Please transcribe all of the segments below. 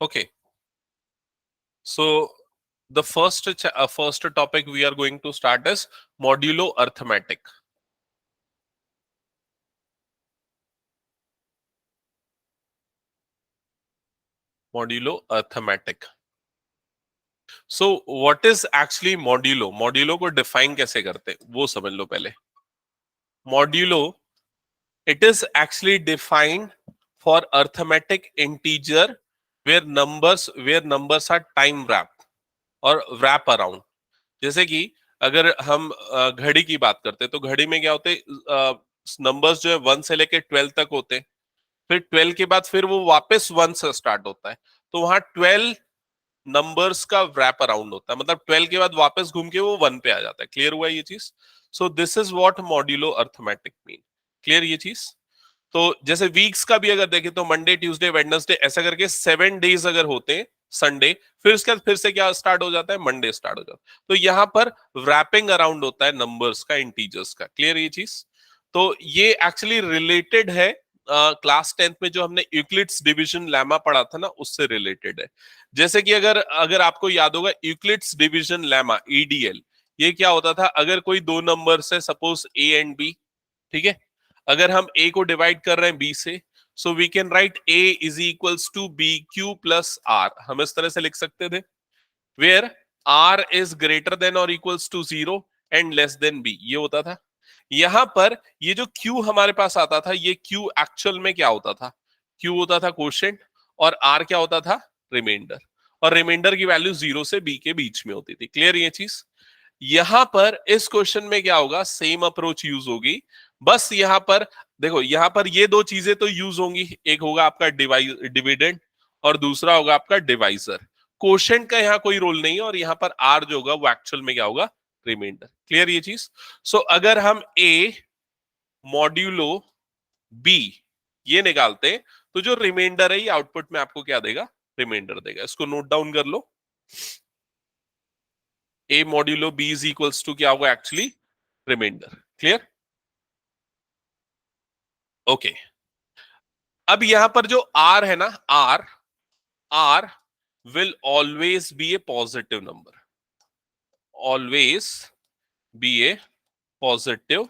Okay, so the first topic we are going to start is modulo arithmetic. Modulo arithmetic. So what is actually modulo? Modulo को define कैसे करते वो समझ लो पहले. Modulo, it is actually defined for arithmetic integer where numbers are time wrapped और wrap around. जैसे कि अगर हम घड़ी की बात करते हैं तो घड़ी में क्या होते नंबर्स जो है 1 से लेके 12 तक होते हैं. फिर 12 के बाद फिर वो वापस 1 से स्टार्ट होता है. तो वहां 12 नंबर्स का रैप अराउंड होता है, मतलब 12 के बाद वापस घूम के वो 1 पे आ जाता है. क्लियर हुआ ये चीज? So this is what modulo arithmetic mean. Clear ये चीज? तो जैसे वीक्स का भी अगर देखें तो मंडे ट्यूसडे वेडनेसडे ऐसा करके 7 डेज अगर होते हैं, संडे फिर उसके बाद फिर से क्या स्टार्ट हो जाता है, मंडे स्टार्ट हो जाता है. तो यहाँ पर रैपिंग अराउंड होता है नंबर्स का, इंटीजर्स का. क्लियर ये चीज? तो ये एक्चुअली रिलेटेड है क्लास 10th में जो हमने यूक्लिड्स डिवीजन लेमा पढ़ा था ना, उससे रिलेटेड है. जैसे कि अगर अगर आपको याद होगा यूक्लिड्स डिवीजन लेमा ईडीएल, ये क्या होता था, अगर कोई दो नंबर है सपोज ए एंड बी, ठीक है, अगर हम ए को डिवाइड कर रहे हैं बी से, so we can write a is equals to b q plus r. हम इस तरह से लिख सकते थे, where r is greater than और equals to 0 and less than b. ये होता था. यहां पर ये जो क्यू हमारे पास आता था, ये क्यू एक्चुअल में क्या होता था, क्यू होता था क्वोशिएंट और आर क्या होता था, रिमाइंडर. और रिमाइंडर की वैल्यू 0 से बी के बीच में होती थी. क्लियर ये चीज? यहां पर इस क्वेश्चन में क्या होगा, सेम अप्रोच यूज होगी. बस यहां पर देखो, यहां पर ये दो चीजें तो यूज होंगी. एक होगा आपका डिविडेंड और दूसरा होगा आपका डिवाइजर. क्वोशिएंट का यहाँ कोई रोल नहीं है और यहाँ पर आर जो होगा वो एक्चुअल में क्या होगा, रिमाइंडर. क्लियर ये चीज? सो अगर हम ए मॉड्यूलो बी ये निकालते हैं तो जो रिमाइंडर है ये आउटपुट में आपको क्या देगा, रिमाइंडर देगा. इसको नोट डाउन कर लो. A modulo b is equals to क्या होगा, एक्चुअली रिमाइंडर. क्लियर? ओके. अब यहां पर जो आर है ना, r r will always be a positive number. Always be a positive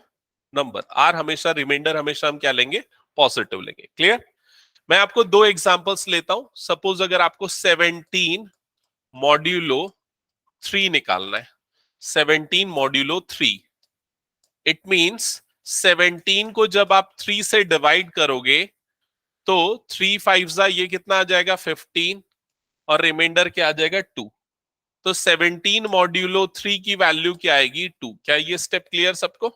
number. R हमेशा, रिमाइंडर हमेशा हम क्या लेंगे, पॉजिटिव लेंगे. क्लियर? मैं आपको दो एग्जांपल्स लेता हूं. सपोज अगर आपको 17 मॉड्यूलो 3 निकालना है, 17 मॉड्यूलो 3, इट मींस 17 को जब आप 3 से डिवाइड करोगे तो 3 5 ये कितना आ जाएगा, 15, और रिमाइंडर क्या आ जाएगा, 2. तो 17 मॉड्यूलो 3 की वैल्यू क्या आएगी, 2. क्या ये स्टेप क्लियर सबको?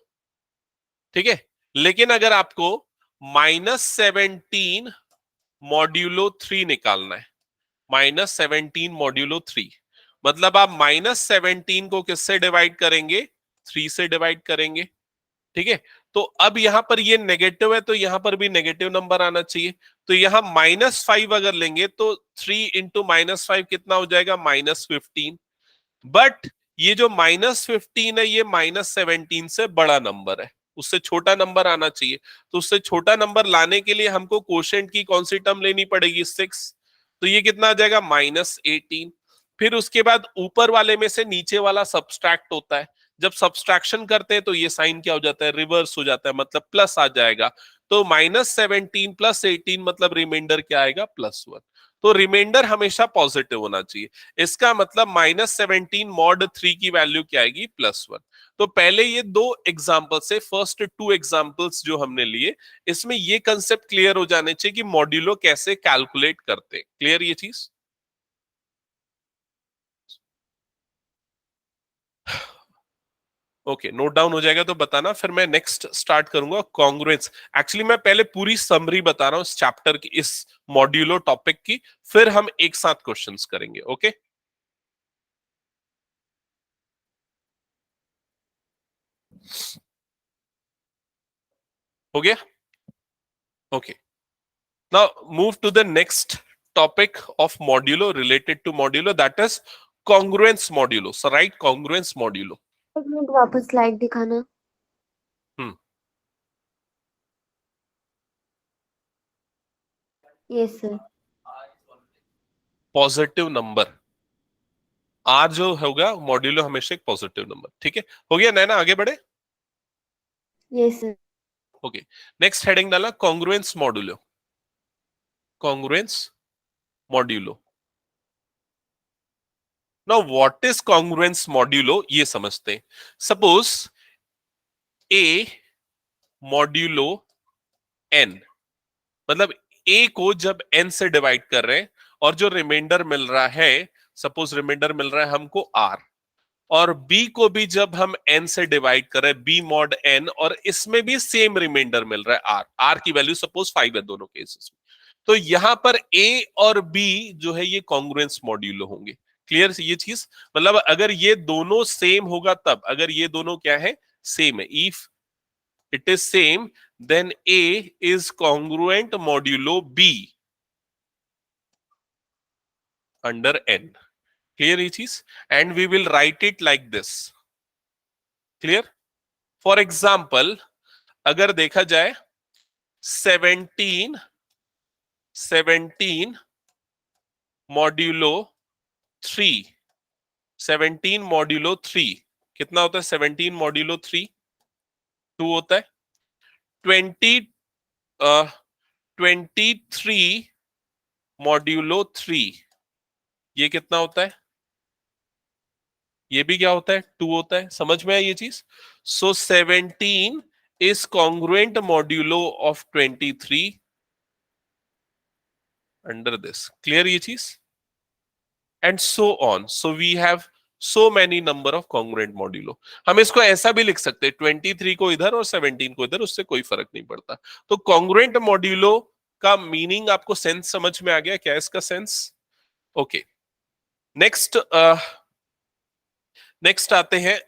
ठीक है. लेकिन अगर आपको -17 मॉड्यूलो 3 निकालना है, -17 मॉड्यूलो 3, मतलब आप -17 को किससे डिवाइड करेंगे, 3 से डिवाइड करेंगे. ठीक है. तो अब यहां पर ये नेगेटिव है तो यहां पर भी नेगेटिव नंबर आना चाहिए. तो यहां -5 अगर लेंगे तो 3 इंटू -5 कितना हो जाएगा, -15. बट ये जो -15 है ये -17 से बड़ा नंबर है, उससे छोटा नंबर आना चाहिए. तो उससे छोटा नंबर लाने के लिए हमको कोशेंट की कौन सी टर्म लेनी पड़ेगी, 6. तो ये कितना आ जाएगा, -18. फिर उसके बाद ऊपर वाले में से नीचे वाला सब्सट्रैक्ट होता है. जब सब्सट्रैक्शन करते हैं तो ये साइन क्या हो जाता है, रिवर्स हो जाता है, मतलब प्लस आ जाएगा. तो -17 + 18 मतलब रिमाइंडर क्या आएगा, +1. तो रिमाइंडर हमेशा पॉजिटिव होना चाहिए. इसका मतलब -17 मॉड 3 की वैल्यू क्या आएगी, +1. तो पहले ये दो एग्जांपल से, फर्स्ट 2 एग्जांपल्स जो हमने लिए, इसमें ये कंसेप्ट क्लियर हो जाने चाहिए कि मॉड्यूलो कैसे कैलकुलेट करते. क्लियर ये चीज? ओके, नोट डाउन हो जाएगा तो बताना, फिर मैं नेक्स्ट स्टार्ट करूंगा कॉन्ग्रुएंस. एक्चुअली मैं पहले पूरी समरी बता रहा हूं इस चैप्टर की, इस मॉड्यूलो टॉपिक की, फिर हम एक साथ क्वेश्चंस करेंगे. ओके? हो गया? Okay. Now move to the next topic of modulo, related to modulo, that is congruence modulo. So write congruence modulo. एक मिनट वापस स्लाइड दिखाना. Hmm. Yes sir. Positive number. R जो होगा मॉड्यूलो हमेशा एक पॉजिटिव नंबर। ठीक है, हो गया नैना, आगे बढ़े। Yes, sir. Okay, next heading डाला congruence modulo. Congruence modulo. Now what is congruence modulo ये समझते हैं। सपोज ए मॉड्यूलो एन, मतलब ए को जब एन से डिवाइड कर रहे हैं और जो रिमाइंडर मिल रहा है, सपोज रिमाइंडर मिल रहा है हमको आर, और बी को भी जब हम एन से डिवाइड कर रहे हैं बी मॉड एन, और इसमें भी सेम रिमाइंडर मिल रहा है आर। आर की वैल्यू सपोज 5 है दोनों केसेस में। तो यहां पर ए और बी जो है ये कॉन्ग्रुएंस मॉड्यूलो होंगे। क्लियर ये चीज, मतलब अगर ये दोनों सेम होगा तब, अगर ये दोनों क्या है, सेम है, if it is same then A is congruent modulo B under N. Clear ये चीज, and we will write it like this. Clear? For example, अगर देखा जाए 17 modulo 3, 17 modulo 3 कितना होता है? 17 modulo 3 2 होता है। 23 modulo 3 ये कितना होता है? ये भी क्या होता है? 2 होता है। समझ में आई ये चीज? So 17 is congruent modulo of 23 under this. Clear ये चीज? And so on, so we have so many number of congruent modulo. हम इसको ऐसा भी लिख सकते हैं 23 को इधर और 17 को इधर, उससे कोई फर्क नहीं पड़ता। तो कॉन्ग्रुएंट मॉड्यूलो का मीनिंग आपको सेंस समझ में आ गया क्या इसका सेंस? ओके, नेक्स्ट नेक्स्ट आते हैं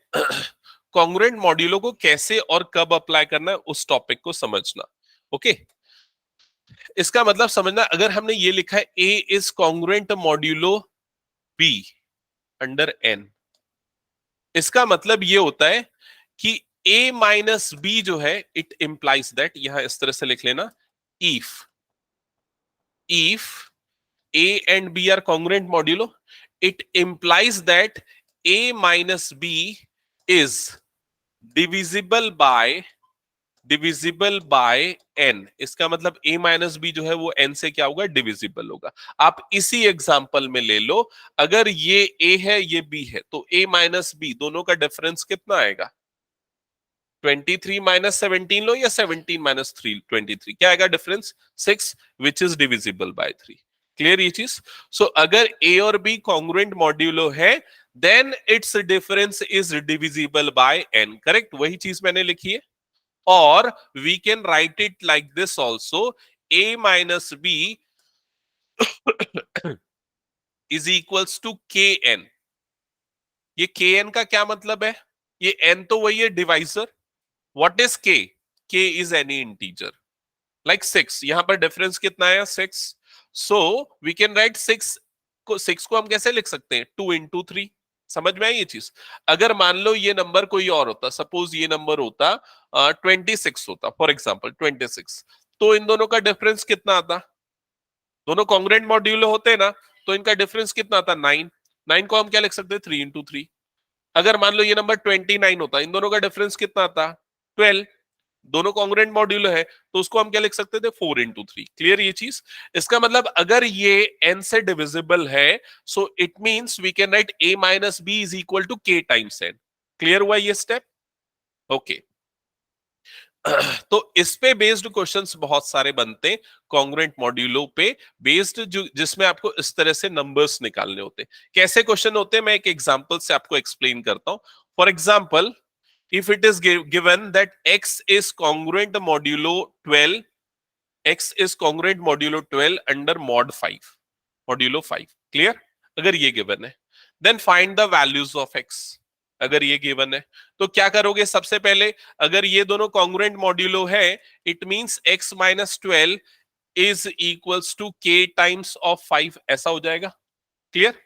कॉन्ग्रुएंट मॉड्यूलो को कैसे और कब अप्लाई करना है उस टॉपिक को समझना। ओके, इसका मतलब समझना, अगर हमने ये लिखा है a is congruent modulo b under n, इसका मतलब ये होता है कि ए माइनस बी जो है इट इंप्लाइज दैट, यहां इस तरह से लिख लेना, if a and b are congruent modulo, it implies that a minus b is divisible by n। इसका मतलब a माइनस बी जो है वो n से क्या होगा? डिविजिबल होगा। आप इसी एग्जांपल में ले लो, अगर ये a है ये b है, तो a माइनस b दोनों का डिफरेंस कितना आएगा? 23 माइनस 17 लो या 17 माइनस 23, क्या आएगा difference? 6, which is divisible by 3। Clear ये चीज? सो अगर ए और बी कॉन्ग्रुएंट मॉड्यूलो है then it's difference is divisible by n। Correct, वही चीज मैंने लिखी है। और we can write it like this also, a minus b is equals to k n. ये के एन का क्या मतलब है? ये n तो वही है divisor. What is k? k is any integer like 6। यहां पर डिफरेंस कितना है? 6। सो वी कैन राइट 6 को हम कैसे लिख सकते हैं? 2 into 3। समझ में आई ये चीज? अगर मान लो ये नंबर कोई और होता, सपोज ये नंबर होता 26 होता, फॉर एग्जाम्पल 26, तो इन दोनों का डिफरेंस कितना आता? दोनों कॉन्ग्रुएंट मॉड्यूलो होते हैं ना, तो इनका डिफरेंस कितना आता? 9। 9 को हम क्या लिख सकते हैं? 3 into 3। अगर मान लो ये नंबर 29 होता, इन दोनों का डिफरेंस कितना आता? 12। दोनों कॉन्ग्रुएंट मॉड्यूलो है, तो उसको हम क्या लिख सकते थे? 4 into 3। क्लियर ये चीज? इसका मतलब अगर ये n से डिविजिबल है, so it means we can write a minus b is equal to k times n। Clear हुआ ये स्टेप? ओके, तो इस पे बेस्ड क्वेश्चंस बहुत सारे बनते हैं, कॉन्ग्रुएंट मॉड्यूलो पे बेस्ड, जो जिसमें आपको इस तरह से नंबर्स निकालने होते हैं। कैसे क्वेश्चन होते हैं मैं एक एग्जांपल से आपको एक्सप्लेन करता हूं। For example, if it is given that x is congruent modulo 12, x is congruent modulo 12 under mod 5, modulo 5। clear? अगर ये given है, then find the values of x। अगर ये given है तो क्या करोगे? सबसे पहले अगर ये दोनों congruent modulo है, it means x minus 12 is equals to k times of 5, ऐसा हो जाएगा। Clear?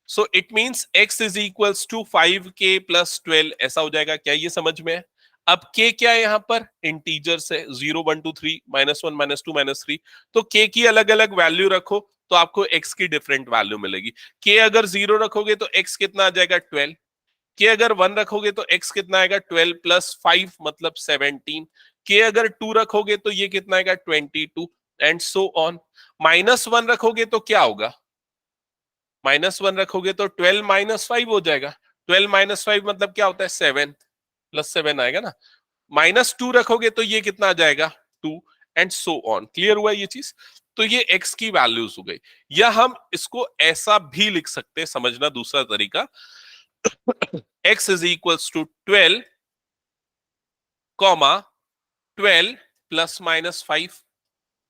So it means x is equals to 5k plus 12, ऐसा हो जाएगा। क्या ये समझ में है? अब k क्या है यहाँ पर? इंटीजर से 0 1 2 3 -1 -2 -3, तो k की अलग अलग वैल्यू रखो तो आपको x की डिफरेंट वैल्यू मिलेगी। k अगर 0 रखोगे तो x कितना आ जाएगा 12, k अगर 1 रखोगे तो x कितना आएगा 12 प्लस 5 मतलब 17, k अगर 2 रखोगे तो ये कितना आएगा 22 एंड सो ऑन। -1 रखोगे तो क्या होगा, -1 रखोगे तो 12 माइनस 5 हो जाएगा, 12 माइनस 5 मतलब क्या होता है 7 प्लस 7 आएगा ना, -2 रखोगे तो ये कितना आ जाएगा 2 एंड सो ऑन। क्लियर हुआ ये चीज? तो ये x की वैल्यूज हो गई। या हम इसको ऐसा भी लिख सकते हैं, समझना दूसरा तरीका, x is equals to 12 comma 12 plus minus 5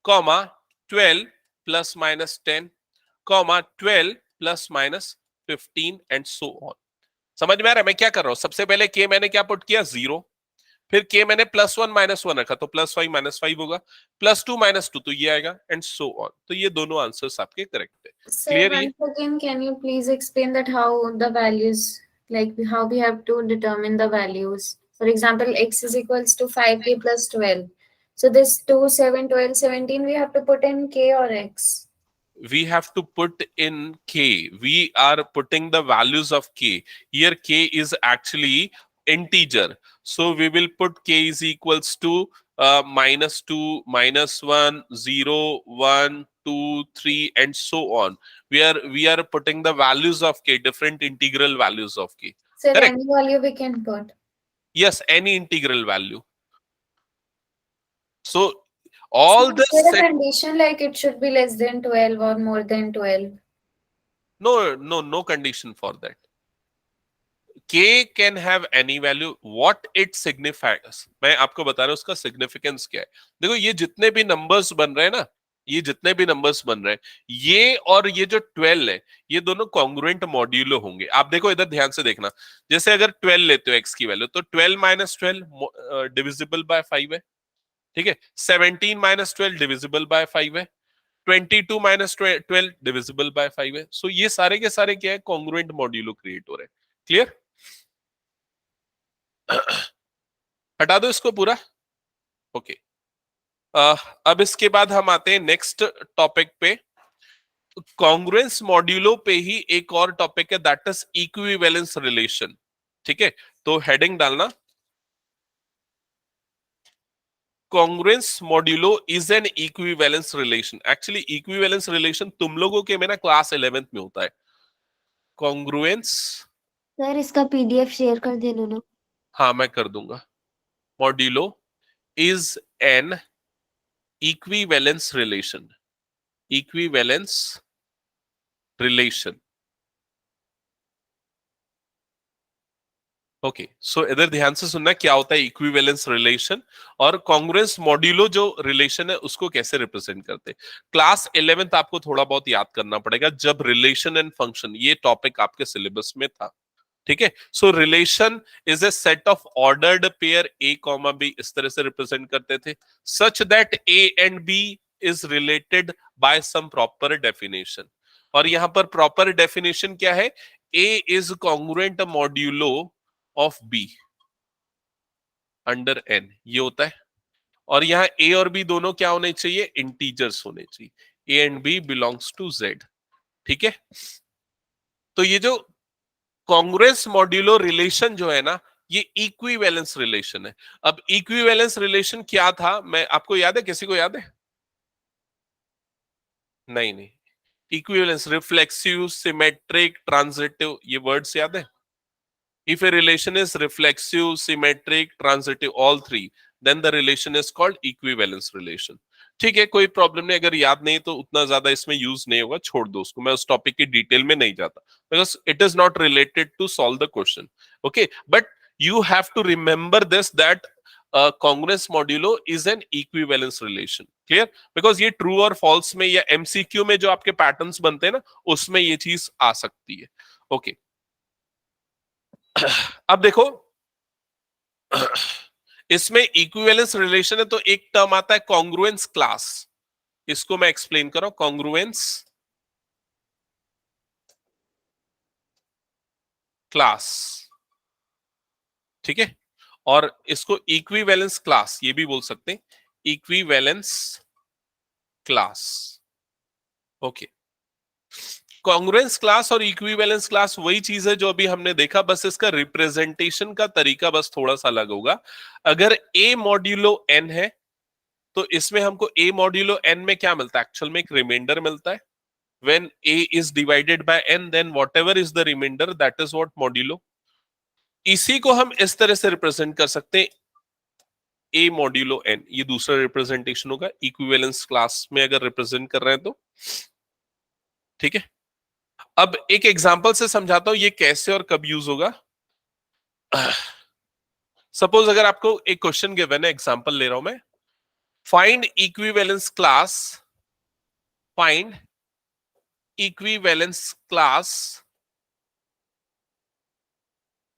comma 12 plus minus 10 comma 12 plus minus 15 and so on. समझ में आ रहा है मैं क्या कर रहा हूं? सबसे पहले k मैंने क्या पुट किया 0, फिर k मैंने +1 -1 रखा तो +5 -5 होगा, +2 -2 तो ये आएगा एंड सो ऑन। तो ये दोनों आंसर्स आपके करेक्ट है। Sir, क्लियर ये? once again, can you please explain that how the values, like how we have to determine the values? For example, x is equals to 5k plus 12. So this 2, 7, 12, 17, we have to put in k or x. We have to put in k. We are putting the values of k. Here k is actually integer, so we will put k is equals to -2 -1 0 1 2 3 and so on. We are putting the values of k, different integral values of k. Sir, Correct? any value we can put. Yes, any integral value. So So all the is there a set, condition like it should be less than 12 or more than 12? no condition for that. k can have any value. What it signifies, मैं आपको बता रहा हूं उसका significance क्या है। देखो ये जितने भी नंबर्स बन रहे हैं ना, ये जितने भी नंबर्स बन रहे हैं, ये और ये जो 12 है, ये दोनों कॉन्ग्रुएंट मॉड्यूलो होंगे। आप देखो इधर ध्यान से देखना, जैसे अगर 12 लेते हो x की वैल्यू तो 12 माइनस 12 डिविजिबल बाय 5 है, ठीक है। 17 माइनस 12 डिविजिबल बाय 5 है, 22 माइनस 12 डिविजिबल बाय 5 है। सो ये सारे के सारे क्या है, कॉन्ग्रुएंट मॉड्यूलो क्रिएट हो रहे हैं। क्लियर? हटा दो इसको पूरा। ओके, अब इसके बाद हम आते हैं नेक्स्ट टॉपिक पे। कॉन्ग्रुएंस मॉड्यूलो पे ही एक और टॉपिक है, दैट इज इक्विवेलेंस रिलेशन। ठीक है, तो हेडिंग डालना, congruence modulo is an equivalence relation. Actually equivalence relation तुम लोगों के में ना क्लास 11th में होता है। कॉन्ग्रुएंस, सर इसका पीडीएफ शेयर कर देना ना। हाँ मैं कर दूंगा। Modulo is an equivalence relation, equivalence relation. Okay, so इधर ध्यान से सुनना क्या होता है इक्विवेलेंस रिलेशन और कॉन्ग्रुएंस मॉड्यूलो जो रिलेशन है उसको कैसे रिप्रेजेंट करते हैं। क्लास 11th आपको थोड़ा बहुत याद करना पड़ेगा, जब रिलेशन एंड फंक्शन ये टॉपिक आपके सिलेबस में था। ठीक है, so relation is a set of ordered pair a comma b, इस तरह से रिप्रेजेंट करते थे, such that a and b is related by some proper definition. और यहां पर प्रॉपर डेफिनेशन क्या है, a is congruent modulo of b under n, ये होता है। और यहाँ ए और बी दोनों क्या होने चाहिए, इंटीजर्स होने चाहिए, a and b belongs to z. ठीक है, तो ये जो कॉन्ग्रुएंस मॉड्यूलो रिलेशन जो है ना, ये इक्विवेलेंस रिलेशन है। अब इक्विवेलेंस रिलेशन क्या था, मैं आपको याद है, किसी को याद है? नहीं नहीं, इक्विवेलेंस रिफ्लेक्सिव, सिमेट्रिक, ट्रांजिटिव, ये वर्ड्स याद है? If a relation is reflexive, symmetric, transitive, all three, then the relation is called equivalence relation. ठीक है, कोई प्रॉब्लम नहीं, अगर याद नहीं तो उतना ज्यादा इसमें यूज नहीं होगा, छोड़ दो उसको, मैं उस टॉपिक की डिटेल में नहीं जाता, because it is not related to solve the question. Okay, but you have to remember this that congruence modulo is an equivalence relation. Clear? Because ये ट्रू और फॉल्स में या एमसीक्यू में जो आपके पैटर्न्स बनते हैं ना, उसमें ये चीज आ सकती है। ओके, अब देखो इसमें इक्विवेलेंस रिलेशन है तो एक टर्म आता है कॉन्ग्रुएंस क्लास, इसको मैं एक्सप्लेन कर रहा हूं, कॉन्ग्रुएंस क्लास। ठीक है, और इसको इक्विवेलेंस क्लास ये भी बोल सकते हैं, equivalence class. Okay, congruence class और इक्विवेलेंस क्लास वही चीज है जो अभी हमने देखा, बस इसका रिप्रेजेंटेशन का तरीका बस थोड़ा सा अलग होगा। अगर a मॉड्यूलो n है तो इसमें हमको a मॉड्यूलो n में क्या मिलता है, एक्चुअल में एक रिमाइंडर मिलता है। when a is divided by n, then whatever is the remainder, that is what modulo। इसी को हम इस तरह से रिप्रेजेंट कर सकते हैं, a मॉड्यूलो n, ये दूसरा रिप्रेजेंटेशन होगा इक्विवेलेंस क्लास में अगर रिप्रेजेंट कर रहे हैं तो। ठीक है, अब एक एग्जांपल से समझाता हूं ये कैसे और कब यूज होगा। सपोज अगर आपको एक क्वेश्चन गिवन है, एग्जांपल ले रहा हूं मैं, find equivalence class, find equivalence class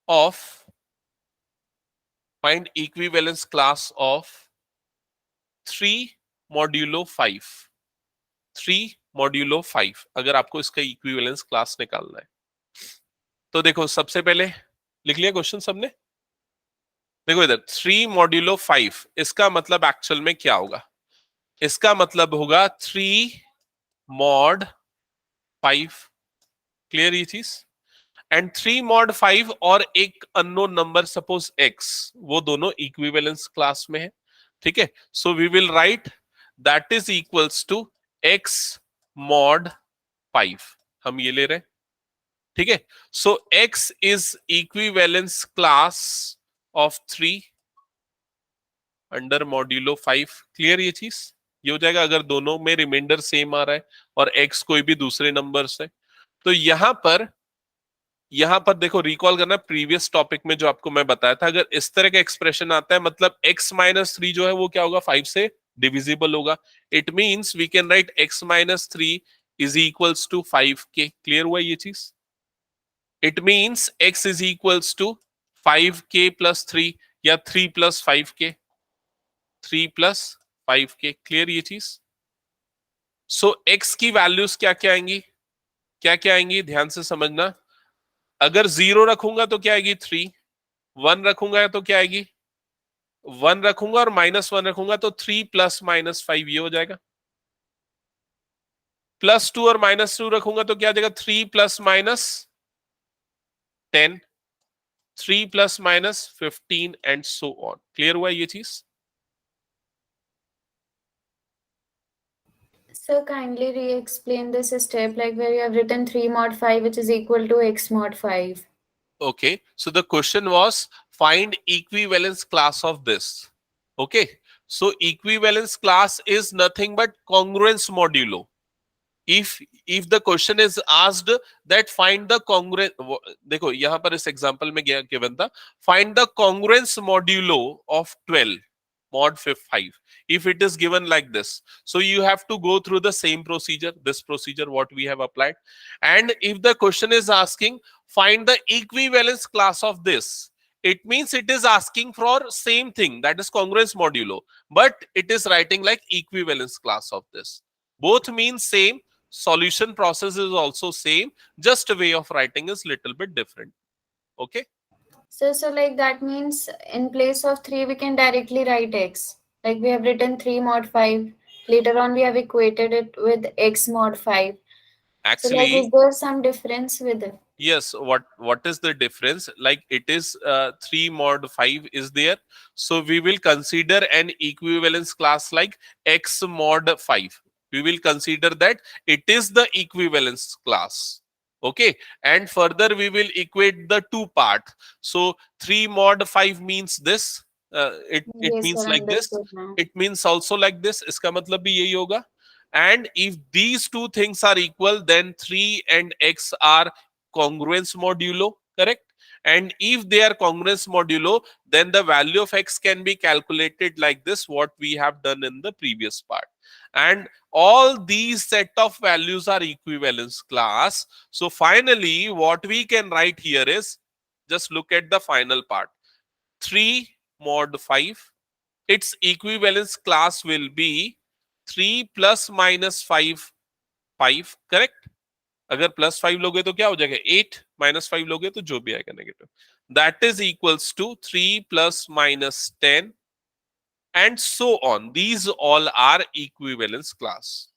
of, find equivalence class of 3 modulo 5, 3 modulo 5, अगर आपको इसका इक्विवेलेंस क्लास निकालना है। तो देखो सबसे पहले लिख लिया क्वेश्चन सबने, देखो इधर 3 मॉड्यूलो 5, इसका मतलब एक्चुअल में क्या होगा, इसका मतलब होगा 3 मॉड 5, क्लियर ये चीज। एंड 3 मॉड 5 और एक अननोन नंबर सपोज x, वो दोनों इक्विवेलेंस क्लास में है। ठीक है, so we will write that is equals to x mod 5, हम ये ले रहे हैं। ठीक है, so x is equivalence class of 3 under modulo 5, clear ये चीज। ये हो जाएगा अगर दोनों में रिमाइंडर सेम आ रहा है और x कोई भी दूसरे नंबर से। तो यहां पर देखो, रिकॉल करना प्रीवियस टॉपिक में जो आपको मैं बताया था, अगर इस तरह का एक्सप्रेशन आता है मतलब x माइनस 3 जो है वो क्या होगा, 5 से डिविजिबल होगा। It means we can write x minus 3 is equals to 5k, clear हुआ ये चीज। It means x is equals to 5k plus 3 या 3 plus 5k, 3 plus 5k, clear ये चीज। सो x की वैल्यूज क्या क्या आएंगी, क्या क्या आएंगी, ध्यान से समझना। अगर 0 रखूंगा तो क्या आएगी 3, 1 रखूंगा तो क्या आएगी 1 रखूंगा, और -1 रखूंगा तो 3 प्लस -5, ये हो जाएगा। +2 और -2 रखूंगा तो क्या आ जाएगा 3 plus -10, 3 plus -15 and so on, clear हुआ ये चीज। So kindly re-explain this step, like where you have written 3 mod 5, which is equal to x mod 5. Okay, so the question was find equivalence class of this. Okay, so equivalence class is nothing but congruence modulo. If the question is asked that find the congruent, देखो यहां पर इस example में क्या given था, find the congruence modulo of 12 mod 5, if it is given like this, so you have to go through the same procedure, this procedure what we have applied. And if the question is asking find the equivalence class of this, it means it is asking for same thing, that is congruence modulo, but it is writing like equivalence class of this. Both mean same, solution process is also same, just way of writing is little bit different. Okay, So like that means in place of 3, we can directly write x. Like we have written 3 mod 5. Later on, we have equated it with x mod 5. So like, is actually there some difference with it? yes, what is the difference, like it is 3 mod 5 is there, so we will consider an equivalence class like x mod 5, we will consider that it is the equivalence class. Okay, and further we will equate the two part, so 3 mod 5 means this, it Yes, means sir, like this, understood now. it means also like this, iska matlab bhi yahi hoga. And if these two things are equal, then 3 and x are congruence modulo, correct? And if they are congruence modulo, then the value of x can be calculated like this, what we have done in the previous part. And all these set of values are equivalence class. So finally, what we can write here is, just look at the final part. 3 mod 5, its equivalence class will be 3 plus minus 5, 5, correct? अगर +5 लोगे तो क्या हो जाएगा 8, -5 लोगे तो जो भी आएगा negative, that is equals to 3 plus minus 10 and so on. These all are equivalence class.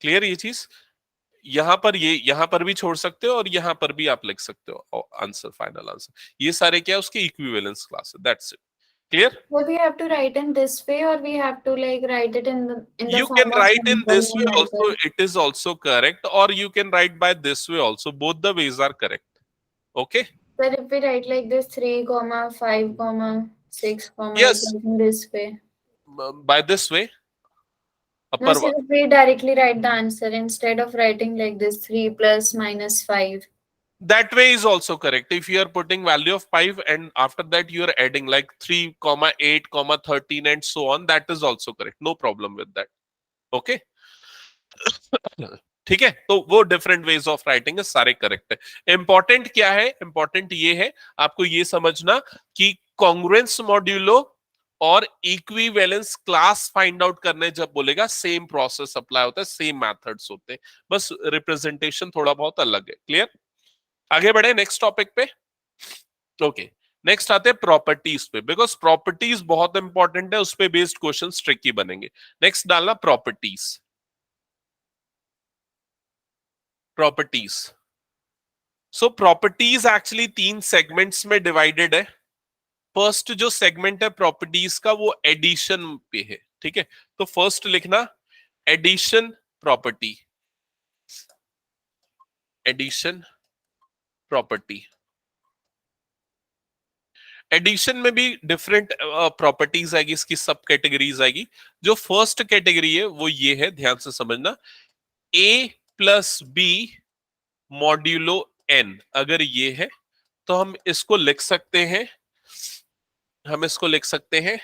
Clear ये चीज? यहां पर यहां पर भी छोड़ सकते हो और यहां पर भी आप लिख सकते हो आंसर, फाइनल आंसर। ये सारे क्या है, उसके इक्विवेलेंस क्लास है, that's it. Clear? Well, we have to write in this way, or we have to like write it in the You can form of write in simple this way also, method. it is also correct, or you can write by this way also, both the ways are correct. Okay? But if we write like this 3, comma 5, comma 6, comma 8, Yes, like in this way. by this way, No, upper sir, one. if we directly write the answer instead of writing like this 3 plus minus 5. That way is also correct. If you are putting value of 5 and after that you are adding like 3 comma 8 comma 13 and so on, that is also correct, no problem with that. Okay? ठीक है, तो वो different ways of writing है, सारे correct है। Important क्या है? Important ये है आपको ये समझना कि कॉन्ग्रुएंस मॉड्यूलो और इक्विवेलेंस क्लास फाइंड आउट करने जब बोलेगा, सेम प्रोसेस अप्लाई होता है, सेम मेथड्स होते हैं, बस रिप्रेजेंटेशन थोड़ा बहुत अलग है। क्लियर? आगे बढ़े नेक्स्ट टॉपिक पे। ओके, नेक्स्ट आते हैं प्रॉपर्टीज पे, बिकॉज प्रॉपर्टीज बहुत इंपॉर्टेंट है, उस पे बेस्ड क्वेश्चन ट्रिकी बनेंगे। नेक्स्ट डालना प्रॉपर्टीज। प्रॉपर्टीज, सो प्रॉपर्टीज एक्चुअली 3 सेगमेंट्स में डिवाइडेड है। फर्स्ट जो सेगमेंट है प्रॉपर्टीज का वो एडिशन पे है, ठीक है? तो फर्स्ट लिखना addition property, addition property. Addition में भी डिफरेंट प्रॉपर्टीज आएगी, इसकी सब कैटेगरीज आएगी। जो फर्स्ट कैटेगरी है वो ये है, ध्यान से समझना, a plus b modulo n। अगर ये है तो हम इसको लिख सकते हैं, हम इसको लिख सकते हैं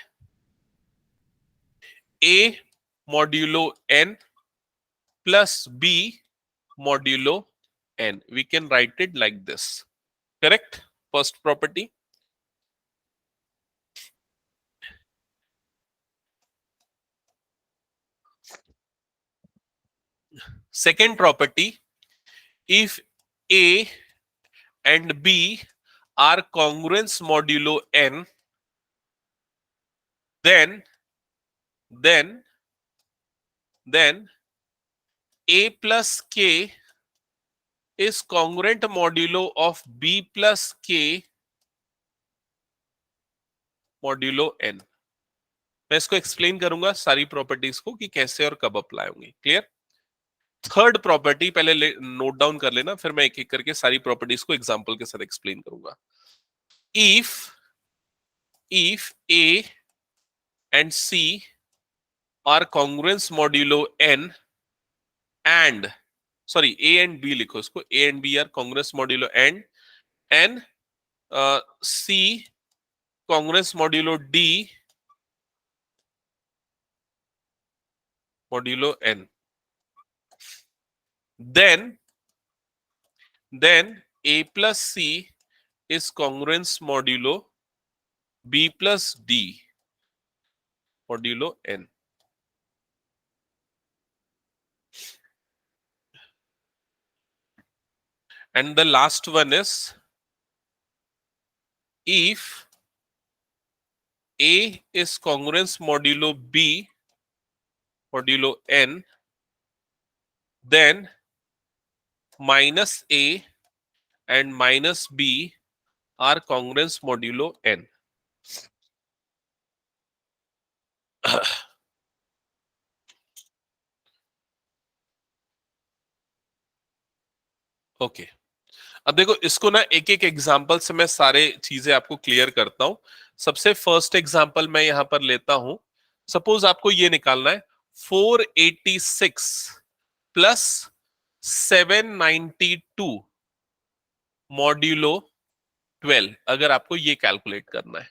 a modulo n plus b modulo n। We can write it like this, correct? First property. Second property, if a and b are congruence modulo n, then then a plus k is congruent modulo of b plus k modulo n। मैं इसको explain करूंगा सारी properties को कि कैसे और कब apply होंगी। क्लियर? थर्ड प्रॉपर्टी पहले नोट डाउन कर लेना, फिर मैं एक एक करके सारी प्रॉपर्टीज को एग्जांपल के साथ एक्सप्लेन करूंगा। if a and c are congruence modulo n and, sorry, a and b लिखो इसको, a and b are congruence modulo n and c congruence modulo d modulo n, then a plus c is congruence modulo b plus d modulo n। And the last one is if a is congruence modulo b modulo n, then minus a and minus b are congruence modulo n। Okay, अब देखो इसको ना एक एक example से मैं सारे चीजें आपको क्लियर करता हूं। सबसे फर्स्ट एग्जांपल मैं यहां पर लेता हूं। सपोज आपको ये निकालना है 486 प्लस 792 मॉड्यूलो 12, अगर आपको ये कैलकुलेट करना है,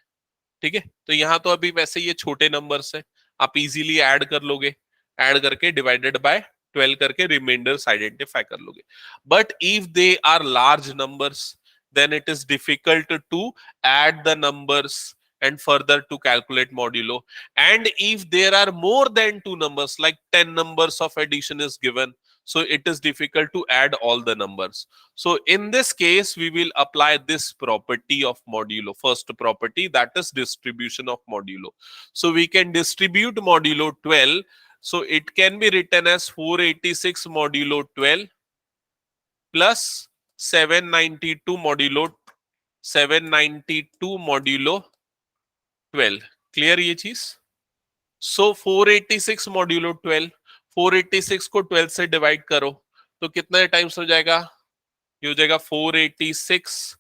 ठीक है? तो यहां तो अभी वैसे ये छोटे नंबर्स है, आप इजीली ऐड कर लोगे, ऐड करके डिवाइडेड बाय 12 करके रिमाइंडर्स आइडेंटिफाई कर लोगे। But if they are large numbers, then it is difficult to add the numbers and further to calculate modulo. And if there are more than two numbers, like 10 numbers of addition is given, so it is difficult to add all the numbers. So in this case, we will apply this property of modulo. First property, that is distribution of modulo. So we can distribute modulo 12 So it can be written as 486 modulo 12 plus 792 modulo 12. Clear ये चीज? सो 486 modulo 12, 486 को 12 से divide करो तो कितने times हो जाएगा? ये हो जाएगा 486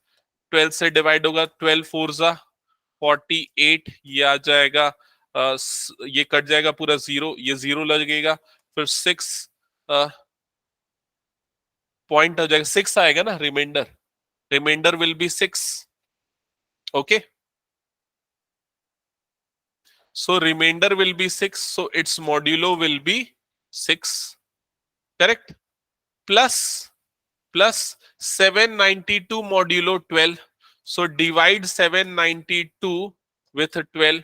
12 से डिवाइड होगा, 12 फोर जा 48, ये आ जाएगा ये कट जाएगा पूरा जीरो, ये जीरो लगेगा, फिर 6 पॉइंट हो जाएगा, 6 आएगा ना remainder will be 6. Okay, so remainder will be 6, so its modulo will be 6, correct? Plus 792 modulo 12, so divide 792 with 12.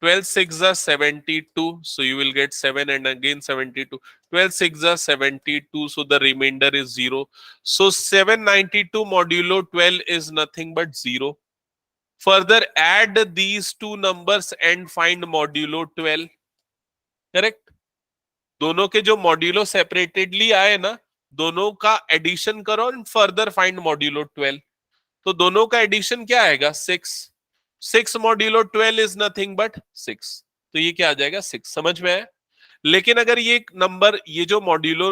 12 6 are 72, so you will get 7 and again 72. 12 6 are 72, so the remainder is 0. So 792 modulo 12 is nothing but 0. Further add these two numbers and find modulo 12. Correct? दोनों के जो modulo सेपरेटेडली आए ना, दोनों का addition करो और further find modulo 12. तो दोनों का एडिशन क्या आएगा? 6. 6 मॉड्यूलो 12 इज नथिंग बट 6. तो ये क्या आ जाएगा? 6. समझ में आया? लेकिन अगर ये नंबर, ये जो मॉड्यूलो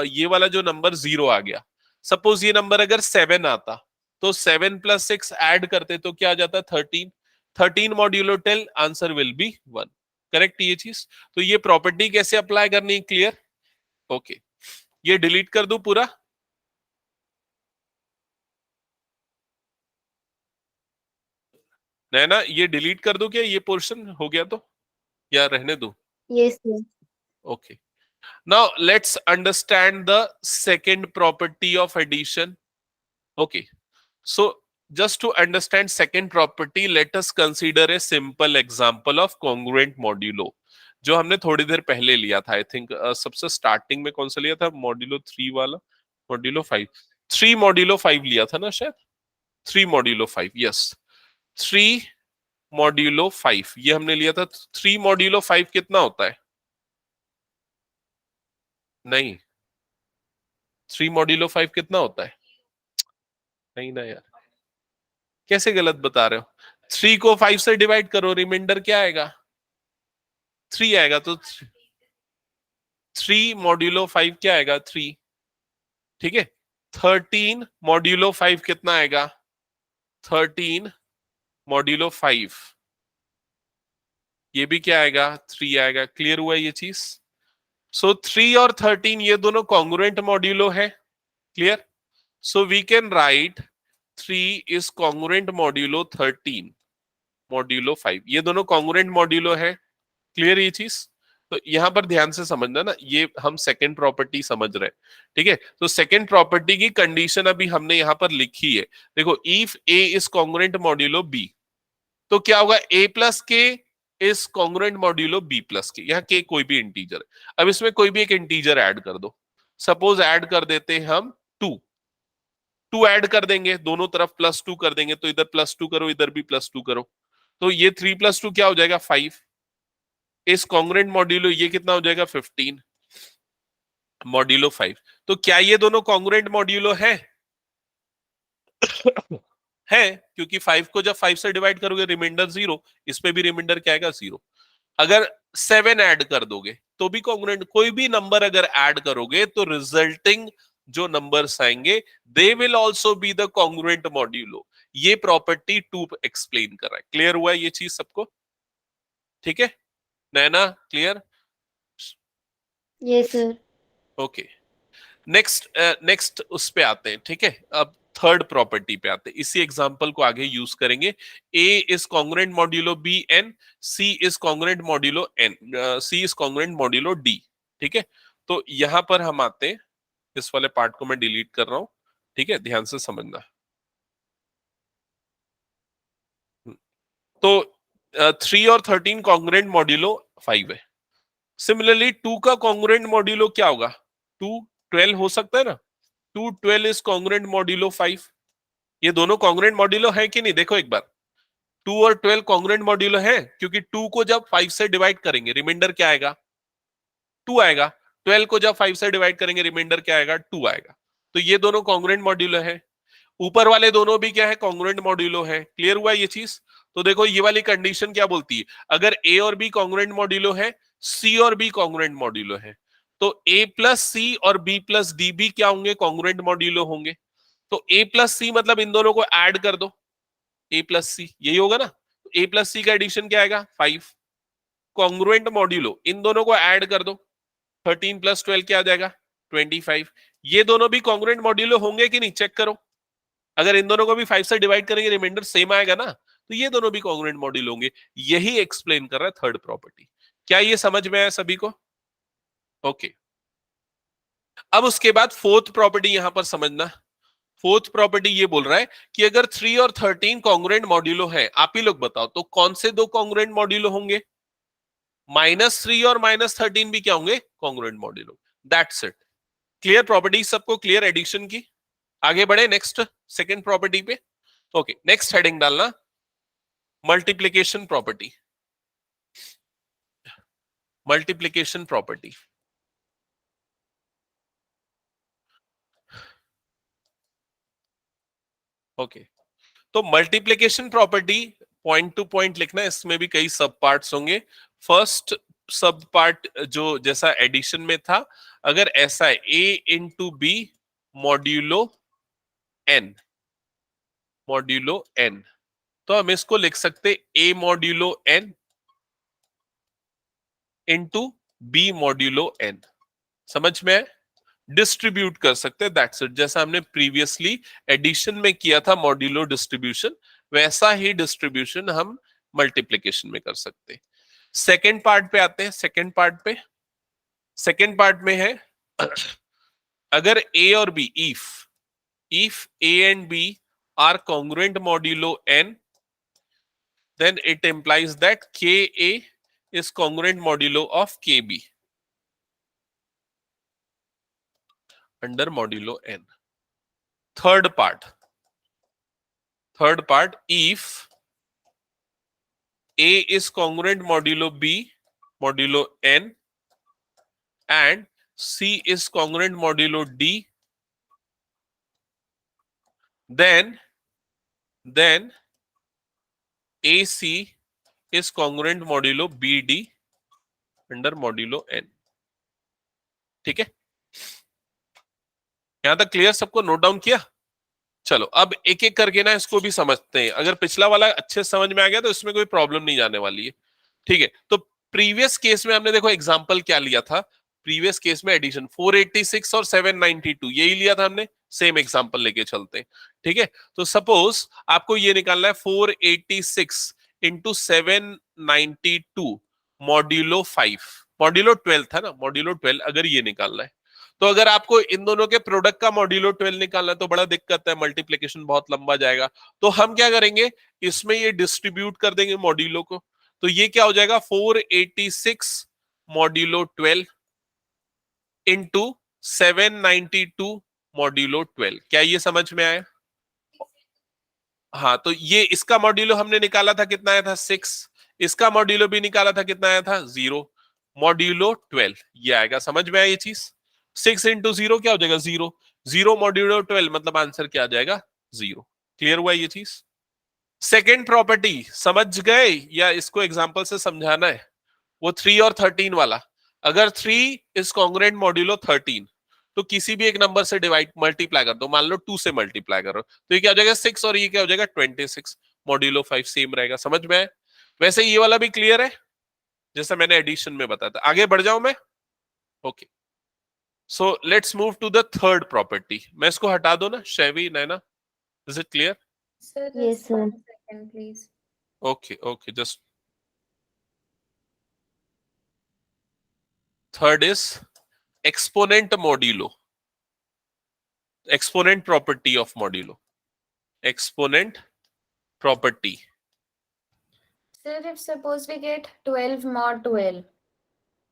ये वाला जो नंबर 0 आ गया, सपोज ये नंबर अगर 7 आता, तो 7 प्लस 6 ऐड करते तो क्या आ जाता? 13. 13 modulo 10, answer will be 1. Correct ये चीज? तो ये प्रॉपर्टी कैसे अप्लाई करनी है? क्लियर? ओके, ये डिलीट कर दूं पूरा? नैना ये डिलीट कर दूं क्या? ये पोर्शन हो गया तो, या रहने दूं? Yes, sir. Okay. Now let's understand the second property of addition. Okay. So just to understand second property, let us consider a simple example of congruent modulo, जो हमने थोड़ी देर पहले लिया था. आई थिंक सबसे स्टार्टिंग में कौन सा लिया था? मॉड्यूलो 3 वाला, मॉड्यूलो 5. 3 मॉड्यूलो 5 लिया था ना शायद? 3 मॉड्यूलो 5, यस, 3 मॉड्यूलो 5 ये हमने लिया था. 3 मॉड्यूलो 5 कितना होता है? नहीं, 3 मॉड्यूलो 5 कितना होता है? नहीं ना यार, कैसे गलत बता रहे हो? 3 को 5 से डिवाइड करो, रिमाइंडर क्या आएगा? 3 आएगा. तो 3 मॉड्यूलो 5 क्या आएगा? 3. ठीक है. 13 मॉड्यूलो 5 कितना आएगा? 13 मॉड्यूलो 5 ये भी क्या आएगा? 3 आएगा. क्लियर हुआ ये चीज? सो 3 और 13 ये दोनों कॉन्ग्रुएंट मॉड्यूलो है. Clear? So we can write 3 is congruent modulo 13 modulo 5. ये दोनों congruent modulo है. क्लियर ये चीज? तो यहां पर ध्यान से समझना ना, ये हम सेकंड प्रॉपर्टी समझ रहे हैं. ठीक है, तो सेकंड प्रॉपर्टी की कंडीशन अभी हमने यहां पर लिखी है. देखो, if a is congruent modulo b, तो क्या होगा? a plus k is congruent modulo b plus k. यहाँ k कोई भी इंटीजर है. अब इसमें कोई भी एक इंटीजर ऐड कर दो. सपोज ऐड कर देते हैं हम 2 ऐड कर देंगे, दोनों तरफ +2 कर देंगे, तो इधर +2 करो, इधर भी +2 करो, तो ये 3 + 2 क्या हो जाएगा? 5. इस कॉन्ग्रुएंट मॉड्यूलो ये कितना हो जाएगा? 15 मॉड्यूलो 5. तो क्या ये दोनों कॉन्ग्रुएंट मॉड्यूलो है? है, क्योंकि 5 को जब 5 से डिवाइड करोगे रिमाइंडर 0, इस पे भी रिमाइंडर क्या आएगा? 0. अगर 7 ऐड कर दोगे तो भी कॉन्ग्रुएंट. कोई भी नंबर अगर ऐड करोगे तो रिजल्टिंग जो नंबर्स आएंगे they will also be the congruent modulo. ये प्रॉपर्टी 2 एक्सप्लेन कर रहा है. क्लियर हुआ ये चीज सबको? ठीक है Naina, clear? Yes, sir. Okay, next उस पे आते हैं. ठीक है, अब थर्ड प्रॉपर्टी पे आते हैं. इसी एग्जांपल को आगे यूज करेंगे. A is congruent modulo B n, C is congruent modulo n, C is congruent modulo D. ठीक है, तो यहां पर हम आते हैं. इस वाले पार्ट को मैं डिलीट कर रहा हूं. ठीक है, ध्यान से समझना. तो 3 और 13 कॉन्ग्रुएंट मॉड्यूलो 5 है. सिमिलरली 2 का कॉन्ग्रुएंट मॉड्यूलो क्या होगा? 2 12 हो सकता है ना? 2 12 इज कॉन्ग्रुएंट मॉड्यूलो 5. ये दोनों कॉन्ग्रुएंट मॉड्यूलो है कि नहीं? देखो एक बार, 2 और 12 कॉन्ग्रुएंट मॉड्यूलो है, क्योंकि 2 को जब 5 से डिवाइड करेंगे रिमाइंडर क्या आएगा? 2 आएगा। 12 को जब 5 से डिवाइड करेंगे रिमाइंडर क्या आएगा, 2 आएगा। तो ये दोनों कॉन्ग्रुएंट मॉड्यूलो है, ऊपर वाले दोनों भी क्या है, कॉन्ग्रुएंट मॉड्यूलो है। क्लियर हुआ ये चीज? तो देखो ये वाली कंडीशन क्या बोलती है, अगर ए और बी कॉन्ग्रुएंट मॉड्यूलो है, सी और बी कॉन्ग्रुएंट मॉड्यूलो है, तो ए प्लस सी और बी प्लस डी भी क्या होंगे, कॉन्ग्रुएंट मॉड्यूलो होंगे। तो ए प्लस सी मतलब इन दोनों को ऐड कर दो, ए प्लस सी, यही होगा ना। ए प्लस सी का एडिशन क्या आएगा, 5। कॉन्ग्रुएंट मॉड्यूलो इन दोनों को ऐड कर दो, 13 प्लस 12 क्या आ जाएगा, 25। ये दोनों भी कॉन्ग्रुएंट मॉड्यूलो होंगे कि नहीं, चेक करो। अगर इन दोनों को भी 5 से डिवाइड करेंगे रिमाइंडर सेम आएगा ना, तो ये दोनों भी कॉन्ग्रुएंट मॉड्यूल होंगे। यही एक्सप्लेन कर रहा है थर्ड प्रॉपर्टी। क्या ये समझ में आया सभी को? ओके। अब उसके बाद फोर्थ प्रॉपर्टी यहां पर समझना। फोर्थ प्रॉपर्टी ये बोल रहा है कि अगर 3 और 13 कॉन्ग्रुएंट मॉड्यूलो है, आप ही लोग बताओ तो कौन से दो कॉन्ग्रुएंट मॉड्यूलो होंगे? -3 और -13 भी क्या होंगे, congruent modulo. That's it. Clear property सबको, क्लियर एडिशन की। आगे बढ़े नेक्स्ट सेकंड प्रॉपर्टी पे। ओके, नेक्स्ट हेडिंग डालना multiplication property. Multiplication property. Okay, तो multiplication property point to point लिखना है, इसमें भी कई सब पार्ट्स होंगे। फर्स्ट सब पार्ट जो जैसा एडिशन में था, अगर ऐसा है a into b modulo n, modulo n, तो हम इसको लिख सकते a modulo n into b modulo n। समझ में है? डिस्ट्रीब्यूट कर सकते हैं, दैट्स इट। जैसा हमने प्रीवियसली एडिशन में किया था मॉड्यूलो डिस्ट्रीब्यूशन, वैसा ही डिस्ट्रीब्यूशन हम मल्टीप्लिकेशन में कर सकते हैं। सेकेंड पार्ट पे आते हैं। सेकेंड पार्ट पे, सेकेंड पार्ट में है अगर ए और b, if a and b are congruent modulo n, then it implies that ka is congruent modulo of kb under modulo n. Third part, if a is congruent modulo b modulo n and c is congruent modulo d, then ac is congruent modulo bd under modulo n. ठीक है, यहां तक clear सबको? Note down किया? चलो अब एक एक करके ना इसको भी समझते हैं। अगर पिछला वाला अच्छे समझ में आ गया तो इसमें कोई प्रॉब्लम नहीं जाने वाली है। ठीक है, तो प्रीवियस केस में हमने देखो एग्जांपल क्या लिया था। प्रीवियस केस में एडिशन 486 और 792 यही लिया था हमने। सेम एग्जांपल लेके चलते हैं। ठीक है, तो सपोज आपको ये निकालना है 486 इंटू 792 मॉड्यूलो 5, मॉड्यूलो 12 था ना, मॉड्यूलो 12 अगर ये निकालना है, तो अगर आपको इन दोनों के प्रोडक्ट का मॉड्यूलो 12 निकालना है तो बड़ा दिक्कत है, मल्टीप्लिकेशन बहुत लंबा जाएगा। तो हम क्या करेंगे, इसमें ये डिस्ट्रीब्यूट कर देंगे मॉड्यूलो को। तो ये क्या हो जाएगा, 486 मॉड्यूलो 12 इंटू 792 मॉड्यूलो 12। क्या ये समझ में आया? हाँ, तो ये इसका मॉड्यूलो हमने निकाला था, कितना आया था, 6। इसका मॉड्यूलो भी निकाला था, कितना आया था, 0। मॉड्यूलो 12 ये आएगा। समझ में आया ये चीज? 6 इंटू 0 क्या हो जाएगा, 0। 0 मॉड्यूलो 12 मतलब आंसर क्या आ जाएगा, 0। क्लियर हुआ ये चीज? सेकेंड प्रॉपर्टी समझ गए या इसको एग्जांपल से समझाना है? वो 3 और 13 वाला। अगर 3 इज कॉन्ग्रुएंट मॉड्यूलो 13, तो किसी भी एक नंबर से डिवाइड मल्टीप्लाई कर दो। मान लो 2 से मल्टीप्लाई करो तो ये क्या हो जाएगा, 6, और ये क्या हो जाएगा, 26। मॉड्यूलो 5 सेम रहेगा। समझ में आया? वैसे ये वाला भी क्लियर है जैसा मैंने एडिशन में बताया था। आगे बढ़ जाऊं मैं? Okay, so let's move to the third property. मैं इसको हटा दो ना, Shaivi, Naina, is it clear? Sir, Yes, just sir. 1 second, please. Okay okay, just third is exponent modulo, exponent property of modulo, exponent property. Sir, if suppose we get 12 mod 12,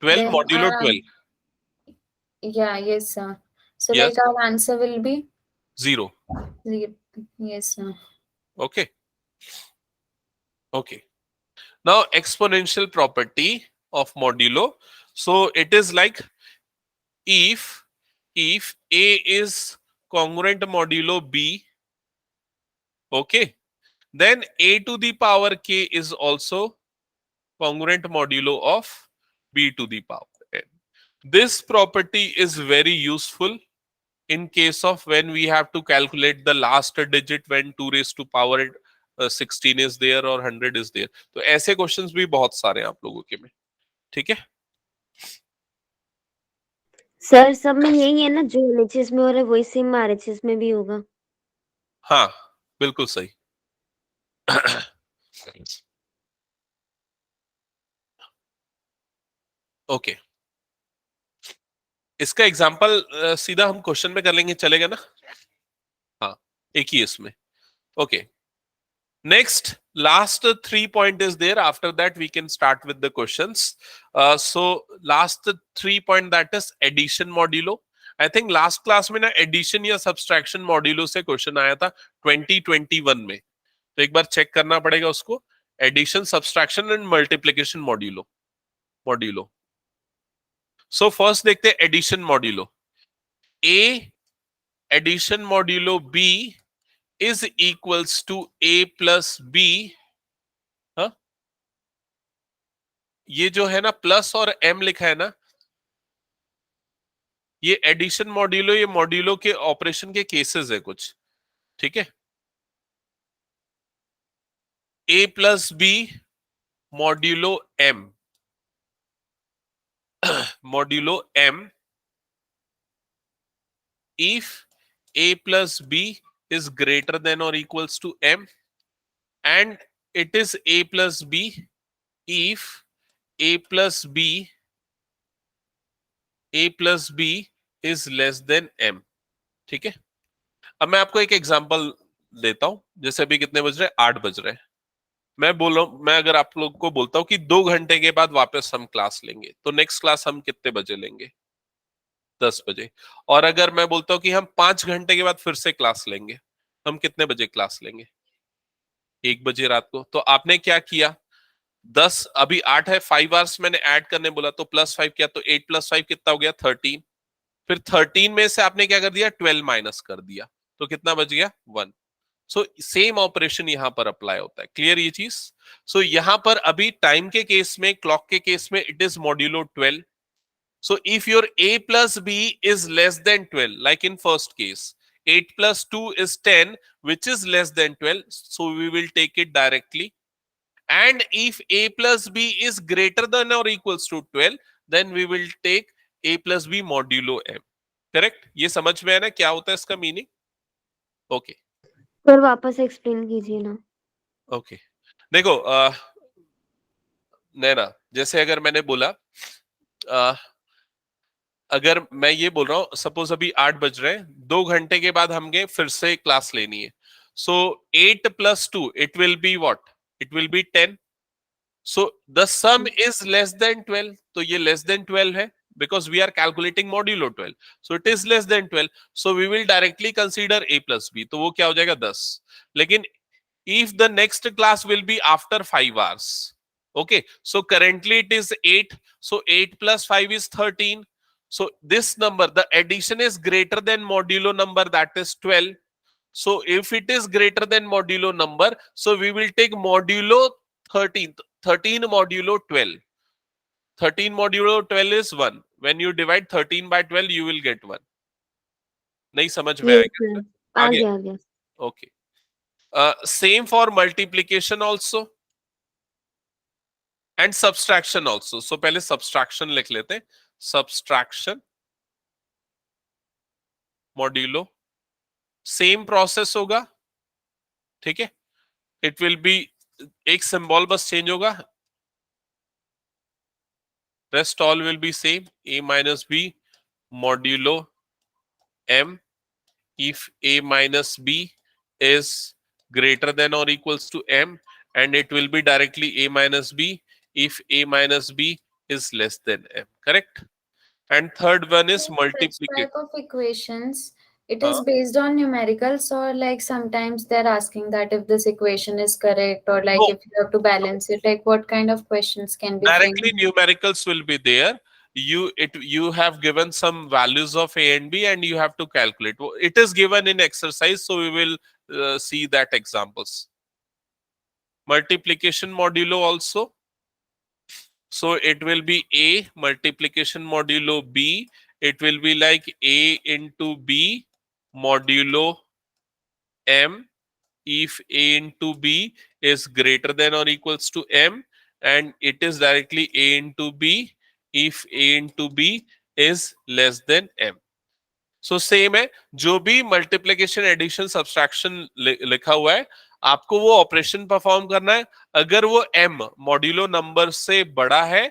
12 then modulo 12, yeah, yes, sir. So yes, like our answer will be 0. 0. Yes, sir. Okay, okay. Now exponential property of modulo. So it is like if A is congruent modulo B, okay, then A to the power K is also congruent modulo of B to the power N. This property is very useful in case of when we have to calculate the last digit when 2 raised to power 16 is there or 100 is there. तो ऐसे questions भी बहुत सारे हैं आप लोगों के में, ठीक है। सर सब में यही है ना, जो एलएचएस में हो रहा है वही सेम आरएचएस में भी होगा। हाँ बिल्कुल सही। ओके, इसका एग्जांपल सीधा हम क्वेश्चन में कर लेंगे, चलेगा ना? हाँ, एक ही इसमें। Okay, next last 3 point is there, after that we can start with the questions. So last 3 point, that is addition modulo. I think last class में ना addition या subtraction modulo से क्वेश्चन आया था 2021 में, तो एक बार चेक करना पड़ेगा उसको। addition, subtraction and multiplication modulo. So first देखते हैं addition modulo. A addition modulo B is equals to A plus B. हाँ, ये जो है ना प्लस और M लिखा है ना, ये एडिशन मॉड्यूलो, ये मॉड्यूलो के ऑपरेशन के केसेस है कुछ, ठीक है। A plus b modulo M, modulo M if A plus B is greater than or equals to M, and it is A plus B if A plus B is less than M, ठीक है। अब मैं आपको एक example देता हूं, जैसे अभी कितने बज रहे हैं, 8 बज रहे हैं। मैं बोल रहा हूं, मैं अगर आप लोग को बोलता हूं कि 2 घंटे के बाद वापस हम क्लास लेंगे, तो नेक्स्ट क्लास हम कितने बजे लेंगे? 10 बजे। और अगर मैं बोलता हूं कि हम 5 घंटे के बाद फिर से क्लास लेंगे, हम कितने बजे क्लास लेंगे? 1 बजे रात को। तो आपने क्या किया, 10 अभी 8 है, 5 आवर्स मैंने ऐड करने बोला, तो +5 किया, तो 8 + 5 कितना हो गया? 13। फिर 13 में से आपने क्या कर दिया? 12 माइनस कर दिया, तो कितना बच गया? 1। सो सेम ऑपरेशन यहां पर अप्लाई होता है। क्लियर ये चीज? सो यहां पर अभी टाइम के केस में, क्लॉक के केस में it is modulo 12. So if your A plus B is less than 12, like in first case, 8 plus 2 is 10, which is less than 12, so we will take it directly. And if A plus B is greater than or equals to 12, then we will take A plus B modulo M. Correct? ये समझ में है ना क्या होता है इसका meaning? Okay, sir वापस एक्सप्लेन कीजिए ना। ओके, देखो नैना, जैसे अगर मैंने बोला अगर मैं ये बोल रहा हूं, सपोज अभी 8 बज रहे हैं, 2 घंटे के बाद हमें फिर से क्लास लेनी है। सो 8 + 2 it will be what? It will B 10. So the some is less than 12, तो ये लेस देन 12 है because we are calculating modulo 12, so it is less than 12, so we will directly consider A plus B, तो वो क्या हो जाएगा? 10. लेकिन if the next class will be after 5 hours, okay, so currently it is 8, so 8 plus 5 is 13. So this number, the addition is greater than modulo number, that is 12. So if it is greater than modulo number, so we will take modulo 13, 13 modulo 12. 13 modulo 12 is 1. When you divide 13 by 12, you will get 1. नहीं समझ में आएगा? आ आगे? गया। Okay. Same for multiplication also and subtraction also. So पहले subtraction लिख लेते हैं। Subtraction modulo सेम प्रोसेस होगा, ठीक है। इट विल बी, एक सिंबल बस चेंज होगा, rest all will be same. A minus B modulo M if A minus B is greater than or equals to M, and it will be directly A minus B if A minus B is less than M. Correct? And third one is This multiplication. type of equations, It is based on numericals, or like sometimes they're asking that if this equation is correct, or like No. if you have to balance it, like what kind of questions can be Directly framed? numericals will be there. You have given some values of a and b and you have to calculate. It is given in exercise, so we will see that examples. Multiplication modulo also. So it will be a multiplication modulo b. It will be like a into b modulo m if a into b is greater than or equals to m, and it is directly a into b if a into b is less than m. So same है, जो भी multiplication addition subtraction लिखा हुआ है, आपको वो operation perform करना है. अगर वो m मॉड्यूलो नंबर से बड़ा है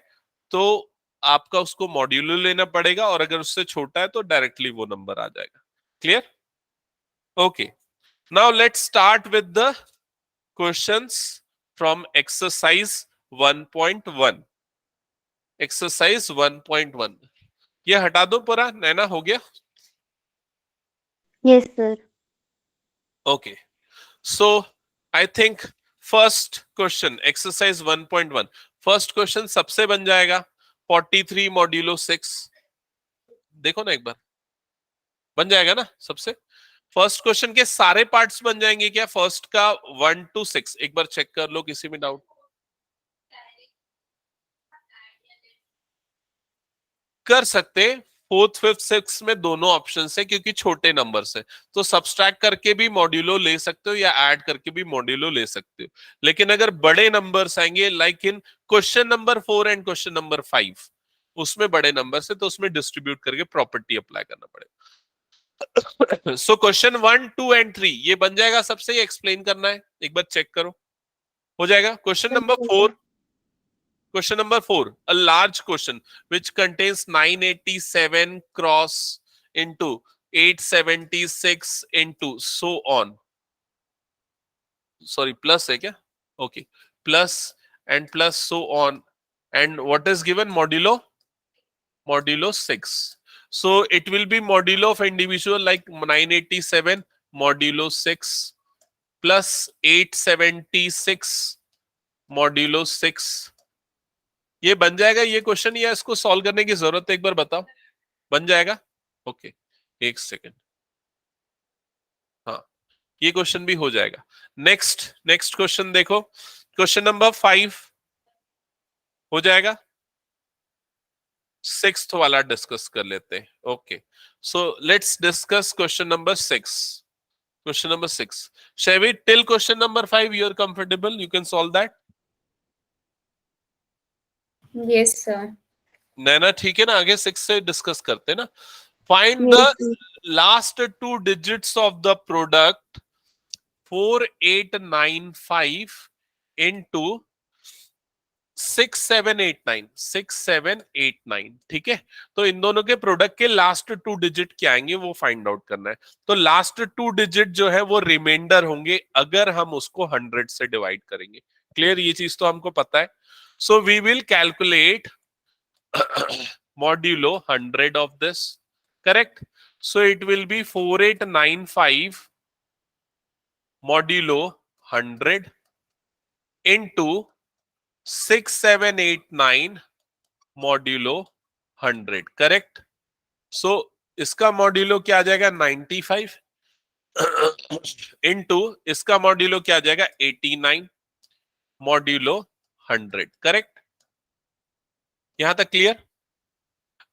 तो आपका उसको मॉड्यूलो लेना पड़ेगा, और अगर उससे छोटा है तो डायरेक्टली वो नंबर आ जाएगा. Clear? Okay, now let's start with the questions from exercise 1.1. Exercise 1.1 ये हटा दो पूरा. नैना हो गया? Yes, sir. Okay. So I think first question, exercise 1.1. First question सबसे बन जाएगा 43 मॉड्यूलो 6. देखो ना एक बार, बन जाएगा ना सबसे. फर्स्ट क्वेश्चन के सारे पार्ट्स बन जाएंगे क्या? फर्स्ट का 1 to 6 एक बार चेक कर लो, किसी में डाउट कर सकते. फोर्थ फिफ्थ सिक्स में दोनों ऑप्शन है, क्योंकि छोटे नंबर से, तो सब्सट्रैक्ट करके भी मॉड्यूलो ले सकते हो या ऐड करके भी मॉड्यूलो ले सकते हो. लेकिन अगर बड़े नंबर्स आएंगे like in question number 4 and question number 5, उसमें बड़े नंबर से, तो उसमें डिस्ट्रीब्यूट करके प्रॉपर्टी अप्लाई करना पड़ेगा. सो क्वेश्चन 1, 2 एंड 3 ये बन जाएगा सबसे. ये एक्सप्लेन करना है, एक बार चेक करो. हो जाएगा. Question number 4. Question number 4, a large question which contains 987 cross into 876 into so on. Sorry, plus है क्या? Okay, plus and plus so on. And what is given? Modulo? Modulo 6. So it will be modulo of individual like 987 modulo 6 plus 876 modulo 6. ये बन जाएगा ये question, या इसको solve करने की जरूरत है? एक बार बताओ. बन जाएगा? ओके, एक सेकेंड. हाँ, ये क्वेश्चन भी हो जाएगा. नेक्स्ट क्वेश्चन देखो. क्वेश्चन नंबर 5 हो जाएगा. 6th वाला डिस्कस कर लेते हैं. Okay, so let's discuss question number 6. Question number 6. Shall we till question number 5 you are comfortable? You can solve that? Yes, sir. नैना ठीक है ना? आगे 6 से डिस्कस करते हैं ना. Find Yes, the sir. last 2 digits of the product 4895 into 6789. ठीक है, तो इन दोनों के प्रोडक्ट के लास्ट 2 डिजिट क्या आएंगे वो फाइंड आउट करना है. तो लास्ट 2 डिजिट जो है वो रिमाइंडर होंगे अगर हम उसको 100 से डिवाइड करेंगे. क्लियर? ये चीज तो हमको पता है. So we will calculate modulo 100 of this. Correct? So it will be 4895 modulo 100 into 6789 modulo 100. Correct? So इसका मॉड्यूलो क्या आ जाएगा? 95 into इसका मॉड्यूलो क्या आ जाएगा? 89 मॉड्यूलो 100. करेक्ट? यहां तक क्लियर?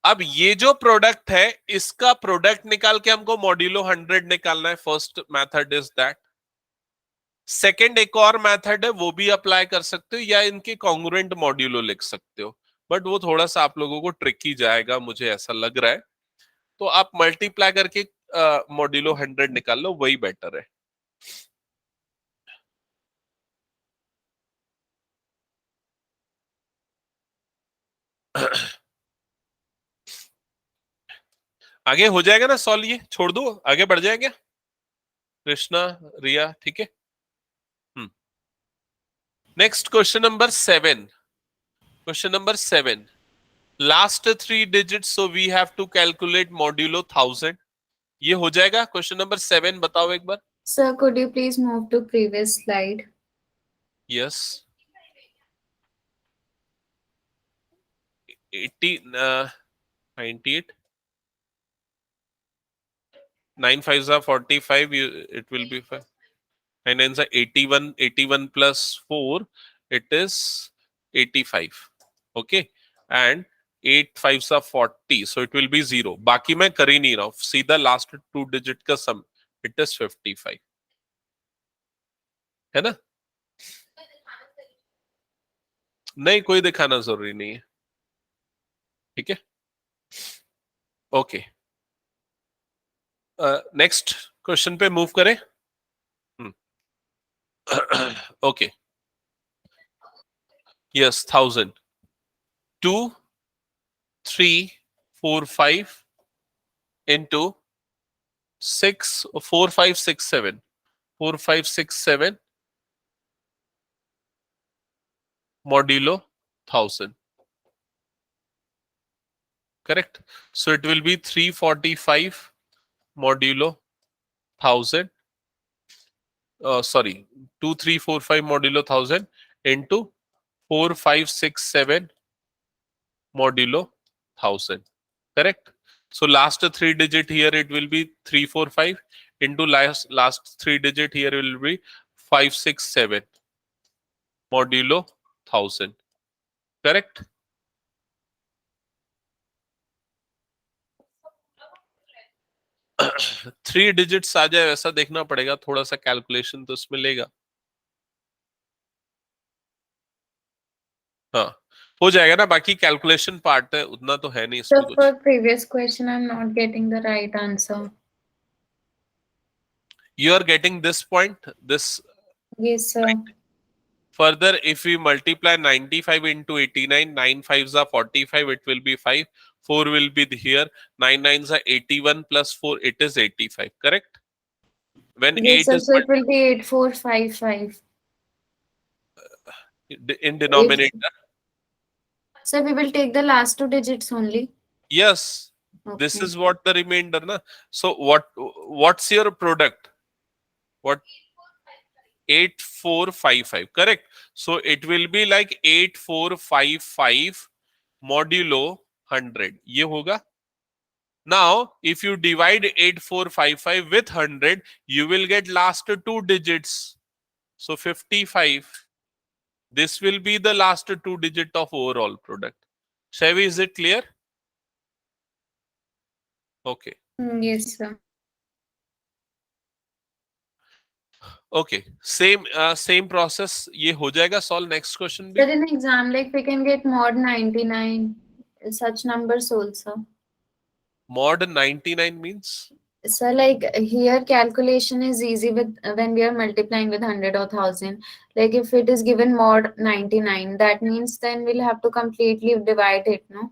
अब ये जो प्रोडक्ट है, इसका प्रोडक्ट निकाल के हमको मॉड्यूलो 100 निकालना है. First method is that. Second एक और मेथड है, वो भी अप्लाई कर सकते हो, या इनके कॉन्ग्रुएंट मॉड्यूलो लिख सकते हो, बट वो थोड़ा सा आप लोगों को ट्रिकी जाएगा, मुझे ऐसा लग रहा है. तो आप मल्टीप्लाई करके मॉड्यूलो 100 निकाल लो, वही बेटर है. आगे हो जाएगा ना सॉल्व? ये छोड़ दो, आगे बढ़ जाएगा. कृष्णा, रिया, ठीक है. Next question number 7. Question number 7, last 3 digits, so we have to calculate modulo 1000. ये हो जाएगा। क्वेश्चन नंबर 7 बताओ एक बार। Sir, could you please move to previous slide? Yes 80 98 9 5s are 45, it will be 5 9 9s are 81, 81 plus 4 it is 85, okay, and 8 5s are 40, so it will be 0. बाकी मैं कर ही नहीं रहा हूं, सीधा लास्ट 2 डिजिट का सम, इट इज 55, है ना? नहीं, कोई दिखाना जरूरी नहीं है, ठीक है, ओके। नेक्स्ट क्वेश्चन पे मूव करें। Okay, yes 1000 2 3 4 5 into 6 4 5 6 7 4 5 6 7 modulo 1000, correct? So it will be 345 modulo 1000, sorry 2345 modulo 1000 into 4567 modulo 1000, correct? So last 3 digit here it will be 345 into last 3 digit here will be 567 modulo 1000, correct? Three digits आ जाए वैसा देखना पड़ेगा, थोड़ा सा calculation तो इसमें लेगा। हाँ, हो जाएगा ना, बाकी कैलकुलेशन पार्ट है, उतना तो है नहीं So इसमें कुछ। for previous question, I'm not getting the right answer. You are getting this point, this. Yes, sir. Further, if we multiply 95 into 89, 9 5s are 45, it will be 5. 4 will be here. 9 9s are 81 plus 4, it is 85, correct? When Yes, 8 sir. is So it will be 8455. in denominator, So we will take the last 2 digits only. yes, this Okay. is what the remainder, na? So what's your product? What? 8455, correct? So it will be like 8455 modulo 100, ये होगा। Now if you divide 8455 with 100, you will get last 2 digits, so 55. This will be the last 2 digit of overall product. Shavi, is it clear? Okay, Yes, sir. okay, same process, ये हो जाएगा solve. Next question भी। But in exam, like we can get mod 99, such numbers also. Mod 99 means? So like here calculation is easy with when we are multiplying with 100 or 1000. Like if it is given mod 99, that means then we'll have to completely divide it, no?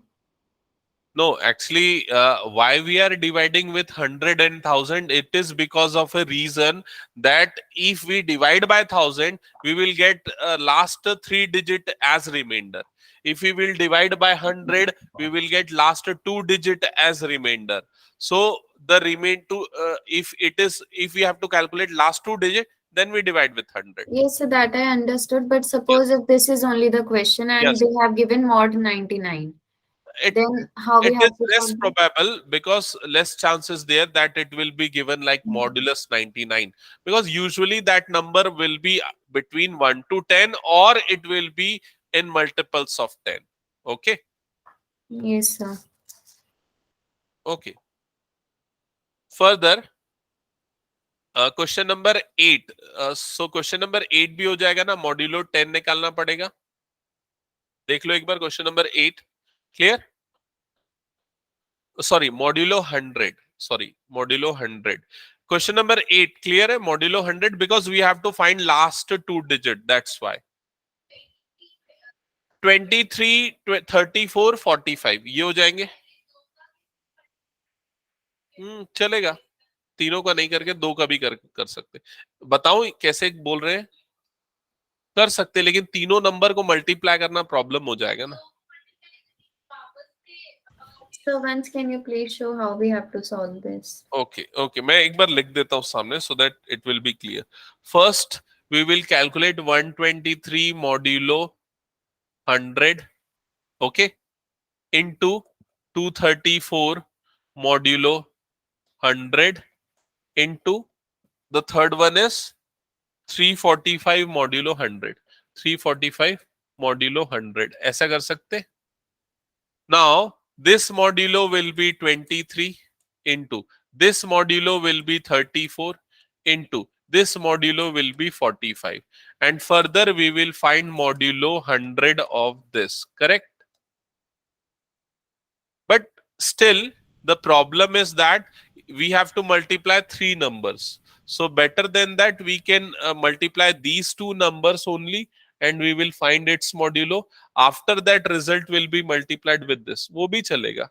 No, actually, why we are dividing with 100 and 1000, it is because of a reason that if we divide by 1000, we will get last 3 digit as remainder. If we will divide by 100, we will get last 2 digit as remainder. So the if we have to calculate last 2 digit, then we divide with 100. Yes, so that I understood. But suppose if this is only the question and Yes. they have given mod 99, then how we It have is to less solve? probable because less chances there that it will be given like modulus 99, because usually that number will be between 1 to 10 or it will be in multiples of 10. Okay, Yes, sir. okay. Further, question number 8, so question number 8 भी हो जाएगा ना, modulo 10 निकालना पड़ेगा। देख लो एक बार question number 8, clear? Sorry, modulo 100, sorry, modulo 100. Question number 8 clear है, modulo 100, because we have to find last 2 digit, that's why. 23 34 45 ये हो जाएंगे। चलेगा, तीनों का नहीं करके 2 का भी कर सकते। बताओ कैसे बोल रहे हैं? कर सकते, लेकिन तीनों नंबर को मल्टीप्लाई करना प्रॉब्लम हो जाएगा ना। So once can you please show how we have to solve this? Okay मैं एक बार लिख देता हूं सामने so that it will be clear. First we will calculate 123 modulo 100, okay, into 234 modulo 100 into the third one is 345 modulo 100. 345 modulo 100 ऐसा कर सकते. Now this modulo will be 23 into this modulo will be 34 into this modulo will be 45, and further we will find modulo 100 of this, correct? But still the problem is that we have to multiply three numbers, so better than that we can multiply these two numbers only and we will find its modulo. After that result will be multiplied with this, वो भी चलेगा.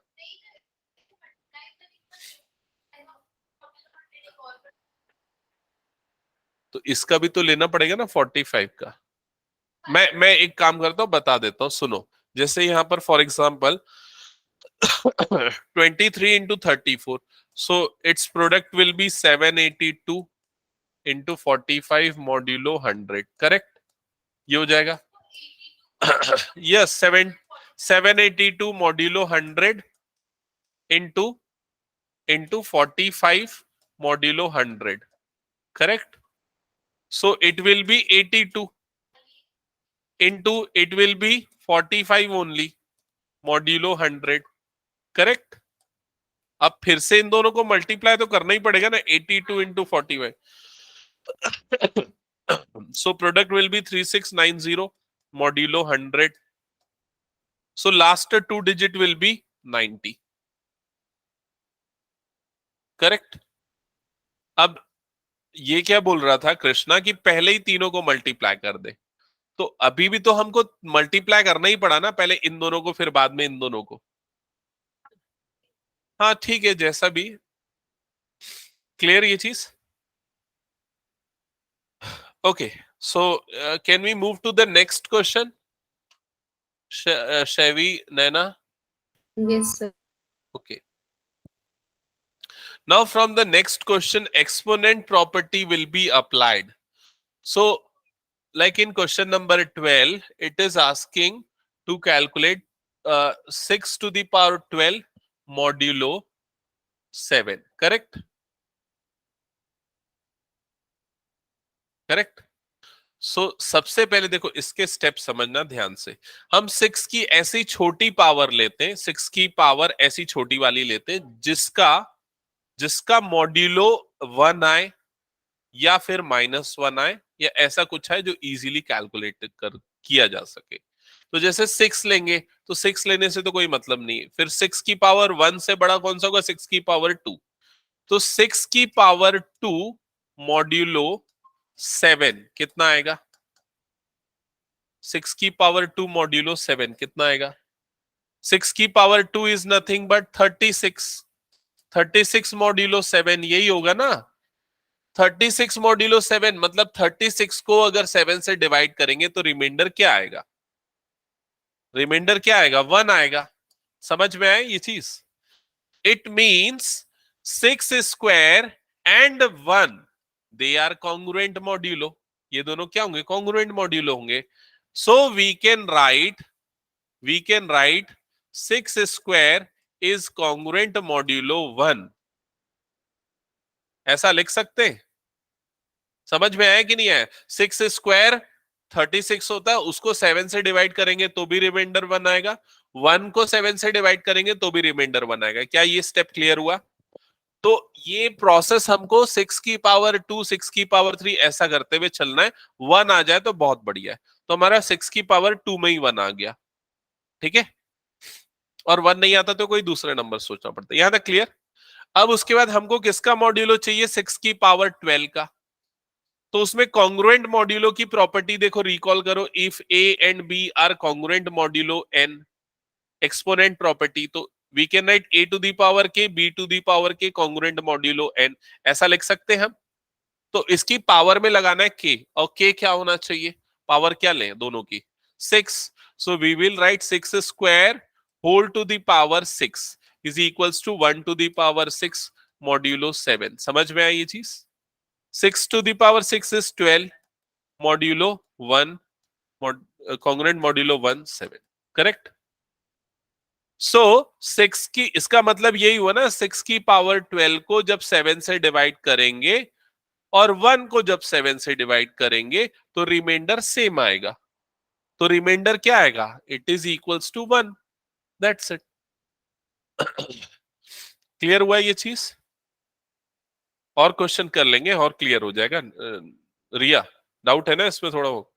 तो इसका भी तो लेना पड़ेगा ना 45 का. मैं एक काम करता हूं, बता देता हूं, सुनो. जैसे यहाँ पर for example 23 into 34, so its product will be 782 into 45 modulo 100, correct? ये हो जाएगा. yes, 782 modulo 100 into 45 modulo 100, correct? So it will be 82 into it will be 45 only modulo 100, correct? अब फिर से इन दोनों को मल्टीप्लाई तो करना ही पड़ेगा ना. 82 into 45. So product will be 3690 modulo 100. So last two digit will be 90, correct? अब ये क्या बोल रहा था कृष्णा कि पहले ही तीनों को मल्टीप्लाई कर दे. तो अभी भी तो हमको मल्टीप्लाई करना ही पड़ा ना, पहले इन दोनों को फिर बाद में इन दोनों को. हाँ ठीक है, जैसा भी. क्लियर ये चीज? Okay, so can we move to the next question? Shaivi, Naina? Yes, sir. Okay. Now from the next question, exponent property will be applied. So like in question number 12, it is asking to calculate 6 to the power 12 modulo 7, correct? Correct. सो सबसे पहले देखो इसके step समझना ध्यान से. हम 6 की ऐसी छोटी पावर लेते हैं, 6 की पावर ऐसी छोटी वाली लेते हैं जिसका मॉड्यूलो 1 आए या फिर -1 आए या ऐसा कुछ है जो इजीली कैलकुलेट किया जा सके. तो जैसे 6 लेंगे तो 6 लेने से तो कोई मतलब नहीं है. फिर 6 की पावर 1 से बड़ा कौन सा होगा? 6 की पावर 2. तो 6 की पावर 2 मॉड्यूलो 7 कितना आएगा? 6 की पावर 2 मॉड्यूलो 7 कितना आएगा? 6 की power 2 is nothing but 36. 36 modulo 7 यही होगा ना. 36 मॉड्यूलो 7 मतलब 36 को अगर 7 से डिवाइड करेंगे तो रिमाइंडर क्या आएगा? रिमाइंडर क्या आएगा? 1 आएगा. समझ में आए ये चीज? It means 6 square and 1 they are congruent modulo. ये दोनों क्या होंगे? कॉन्ग्रुएंट मॉड्यूलो होंगे. So we can write 6 square is congruent modulo 1. ऐसा लिख सकते हैं? समझ में आया कि नहीं आया? 6 स्क्वायर 36 होता है, उसको 7 से डिवाइड करेंगे तो भी रिमाइंडर 1 आएगा. 1 को 7 से डिवाइड करेंगे तो भी रिमाइंडर 1 आएगा. क्या ये स्टेप क्लियर हुआ? तो ये प्रोसेस हमको 6 की पावर 2, 6 की पावर 3 ऐसा करते हुए चलना है. 1 आ जाए तो बहुत बढ़िया है. तो हमारा 6 की पावर 2 में ही 1 आ गया. ठीक है. और 1 नहीं आता तो कोई दूसरा नंबर सोचना पड़ता है. यहां तक क्लियर? अब उसके बाद हमको किसका मॉड्यूलो चाहिए? 6 की पावर 12 का. तो उसमें कॉन्ग्रुएंट मॉड्यूलो की प्रॉपर्टी देखो, रिकॉल करो. If a and b are congruent modulo n, exponent property. तो we can write a to the power k, b to the power k congruent modulo n. ऐसा लिख सकते हैं हम. तो इसकी पावर में लगाना है k, और k क्या होना चाहिए? पावर क्या लें दोनों की? 6. So we will write 6 square whole to the power 6. Is equals to 1 to the power 6 modulo 7। समझ में आई ये चीज? 6 to the power 6 is 12 modulo 1 congruent modulo 1 7। Correct? So 6 की, इसका मतलब यही हुआ ना, 6 की पावर 12 को जब 7 से डिवाइड करेंगे और 1 को जब 7 से डिवाइड करेंगे तो रिमाइंडर सेम आएगा। तो रिमाइंडर क्या आएगा? It is equals to 1। That's it. Clear हुआ ये चीज? और क्वेश्चन कर लेंगे और क्लियर हो जाएगा। रिया, डाउट है ना इसमें थोड़ा? वो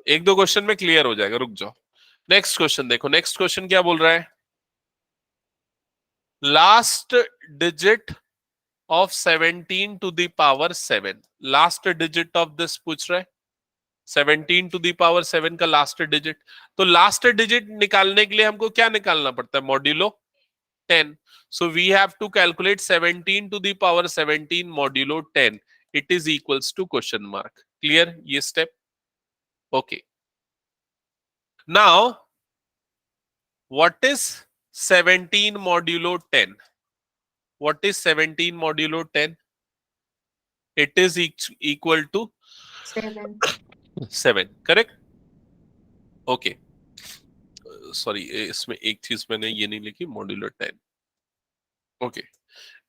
एक दो क्वेश्चन में क्लियर हो जाएगा, रुक जाओ। नेक्स्ट क्वेश्चन देखो। नेक्स्ट क्वेश्चन क्या बोल रहा है? Last digit of 17 to the power 7। Last digit of this पूछ रहा है, 17 टू द पावर 7 का लास्ट डिजिट। तो लास्ट डिजिट निकालने के लिए हमको क्या निकालना पड़ता है? Modulo 10। So we have to calculate 17 to the power 17 modulo 10. It is equals to question mark. Clear ये step? Okay. Now, what is 17 modulo 10? What is 17 modulo 10? It is equal to 7. 7. Correct? Okay. Sorry, इसमें एक चीज मैंने ये नहीं लिखी, modulo 10. Okay.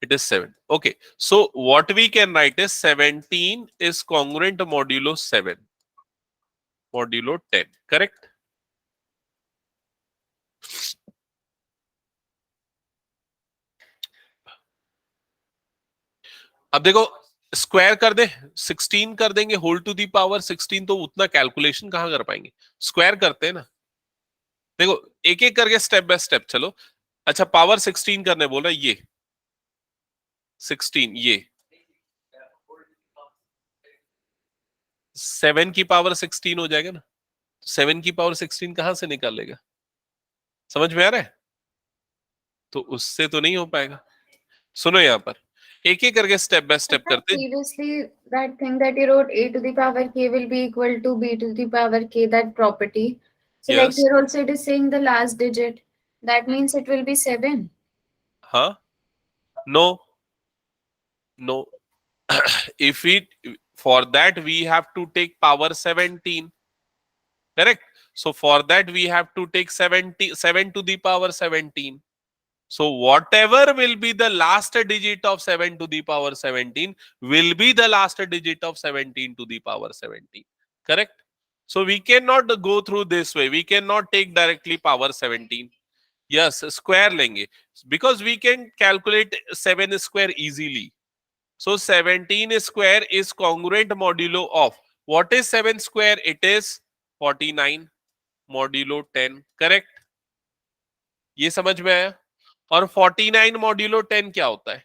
It is 7. Okay. So what we can write is 17 is congruent modulo 7. Modulo 10. Correct? अब देखो, square कर दे, 16 कर देंगे होल टू दी पावर 16, तो उतना कैलकुलेशन कहां कर पाएंगे? स्क्वायर करते हैं ना। देखो एक एक करके स्टेप बाय स्टेप चलो। अच्छा, पावर 16 करने बोला, ये 16, ये 7 की पावर 16 हो जाएगा ना। 7 की पावर 16 कहां से निकालेगा? समझ में आ रहा है? तो उससे तो नहीं हो पाएगा। सुनो यहां पर एक एक करके स्टेप बाय स्टेप करते। Previously, that thing that you wrote, a to the power k will be equal to b to the power k, that property. So like Yes. here also it is saying the last digit. That means it will be 7. हाँ, no no if we, for that we have to take power 17. Correct? So for that we have to take 7 to the power 17. So whatever will be the last digit of 7 to the power 17 will be the last digit of 17 to the power 17. Correct? So we cannot go through this way. We cannot take directly power 17. Yes, square लेंगे, because we can calculate 7 square easily. So 17 square is congruent modulo of, what is 7 square? It is 49 modulo 10. Correct? ये समझ में आया? और 49 modulo 10 क्या होता है?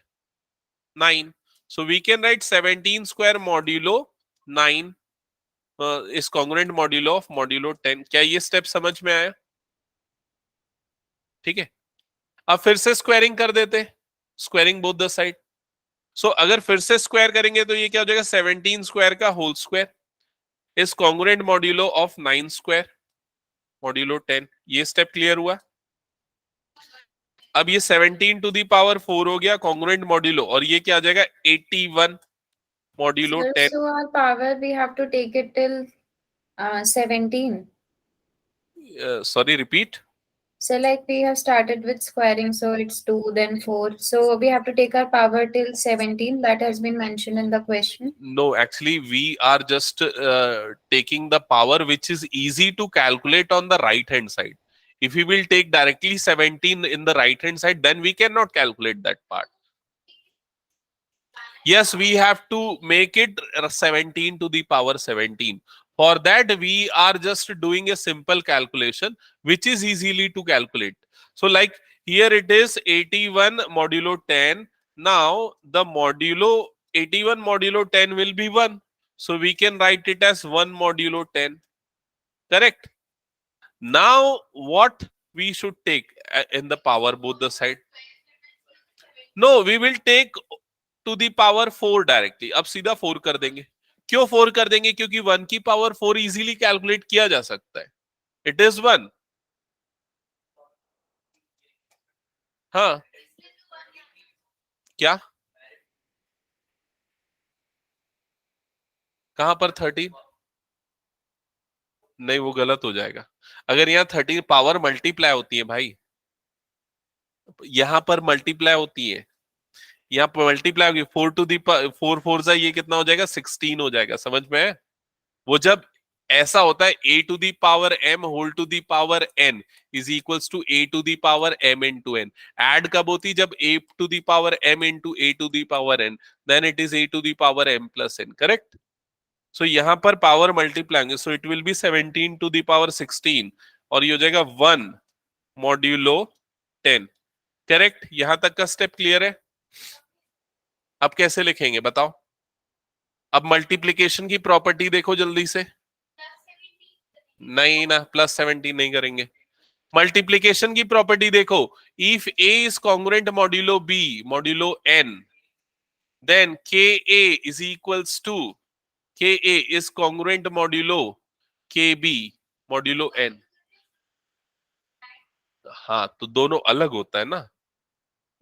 9. So we can write 17 square modulo 9 is congruent modulo of modulo 10. क्या ये स्टेप समझ में आया? ठीक है, अब फिर से स्क्वायरिंग कर देते, स्क्वायरिंग बोथ द साइड। सो अगर फिर से स्क्वायर करेंगे तो ये क्या हो जाएगा? 17 स्क्वायर का whole square is congruent modulo of 9 square modulo 10। ये स्टेप क्लियर हुआ? अब ये 17 टू दी पावर 4 हो गया कॉन्ग्रुएंट मॉड्यूलो, और ये क्या आ जाएगा? 81 modulo Sir, 10। so our power we have to take it till 17. Sorry, repeat. So like we have started with squaring, so it's 2, then 4. So we have to take our power till 17. That has been mentioned in the question. No, actually we are just taking the power which is easy to calculate on the right hand side. If we will take directly 17 in the right hand side, then we cannot calculate that part. Yes, we have to make it 17 to the power 17. For that we are just doing a simple calculation which is easily to calculate. So like here it is 81 modulo 10. Now the modulo 81 modulo 10 will be 1. So we can write it as 1 modulo 10. Correct? Now what we should take in the power both the side? No, we will take to the power 4 directly. अब सीधा 4 कर देंगे। क्यों 4 कर देंगे? क्योंकि 1 की power 4 easily calculate किया जा सकता है। It is 1। हाँ, क्या कहां पर 13? नहीं, वो गलत हो जाएगा। अगर यहाँ 13 पावर मल्टीप्लाई होती है भाई, यहाँ पर मल्टीप्लाई होती है, यहाँ पर मल्टीप्लाई होगी। 4 4 जा ये कितना हो जाएगा? 16 हो जाएगा। समझ में है? वो जब ऐसा होता है a to the power m whole to the power n is equals to a to the power m into n। Add कब होती? जब a to the power m into a to the power n, then it is a to the power m plus n। Correct? So यहां पर power multiply होंगे, so it will be 17 to the power 16 और ये हो जाएगा 1 modulo 10। Correct? यहां तक का स्टेप क्लियर है? अब कैसे लिखेंगे बताओ? अब मल्टीप्लीकेशन की प्रॉपर्टी देखो जल्दी से। नहीं ना, +17 नहीं करेंगे। मल्टीप्लीकेशन की प्रॉपर्टी देखो, if a is congruent modulo b modulo n, then ka is equals to ka is congruent modulo kb modulo n। हाँ, तो दोनों अलग होता है ना।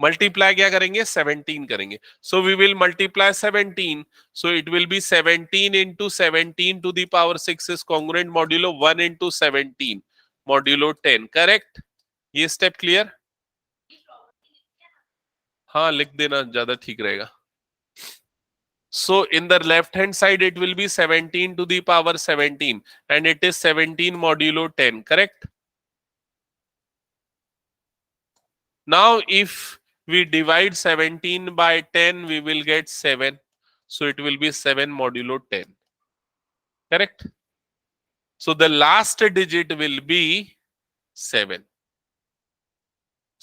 मल्टीप्लाई क्या करेंगे? 17 करेंगे। So we will multiply 17, so it will be 17 into 17 to the power 6 is congruent modulo 1 into 17 modulo 10। Correct? ये स्टेप क्लियर? हाँ, लिख देना, ज्यादा ठीक रहेगा। So in the left hand side it will be 17 to the power 17 and it is 17 modulo 10. Correct? Now if we divide 17 by 10 we will get 7. So it will be 7 modulo 10. Correct? So the last digit will be 7.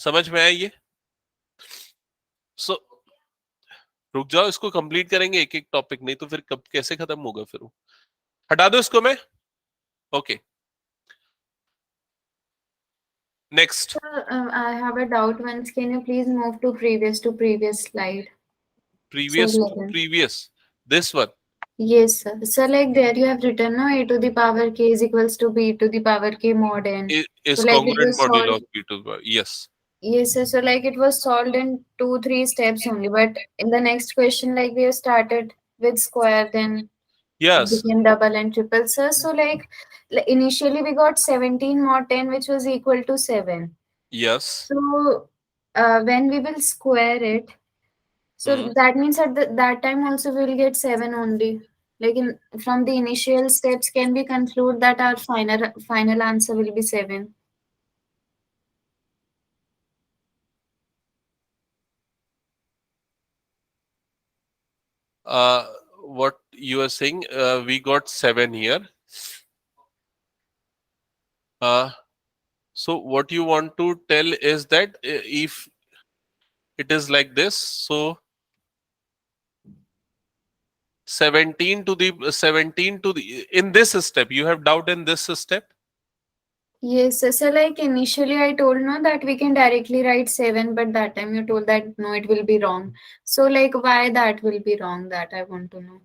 समझ में आया ये? So रुक जाओ, इसको complete करेंगे एक एक टॉपिक, नहीं तो फिर कब कैसे खत्म होगा फिर वो। हटा दो इसको मैं। Okay, next. I have a doubt once. Can you please move to previous slide? Previous So to 11. previous, this one Yes, sir. So like there you have written no a to the power k is equals to b to the power k mod n. is So like it congruent was modulo solved. of b to the power. Yes. Yes, sir. So like it was solved in 2-3 steps only. But in the next question, like we have started with square, then it Yes. became double and triple, sir. So like initially we got 17 mod 10, which was equal to 7. Yes. So when we will square it, so Hmm. that means at that time also we will get 7 only. Like from the initial steps, can we conclude that our final answer will be 7? What you are saying? We got 7 here. So what you want to tell is that if it is like this, so 17 to the 17 to the in this step, you have doubt in this step. Yes, sir. So like initially I told no that we can directly write 7, but that time you told that no, it will be wrong. So like why that will be wrong, that I want to know.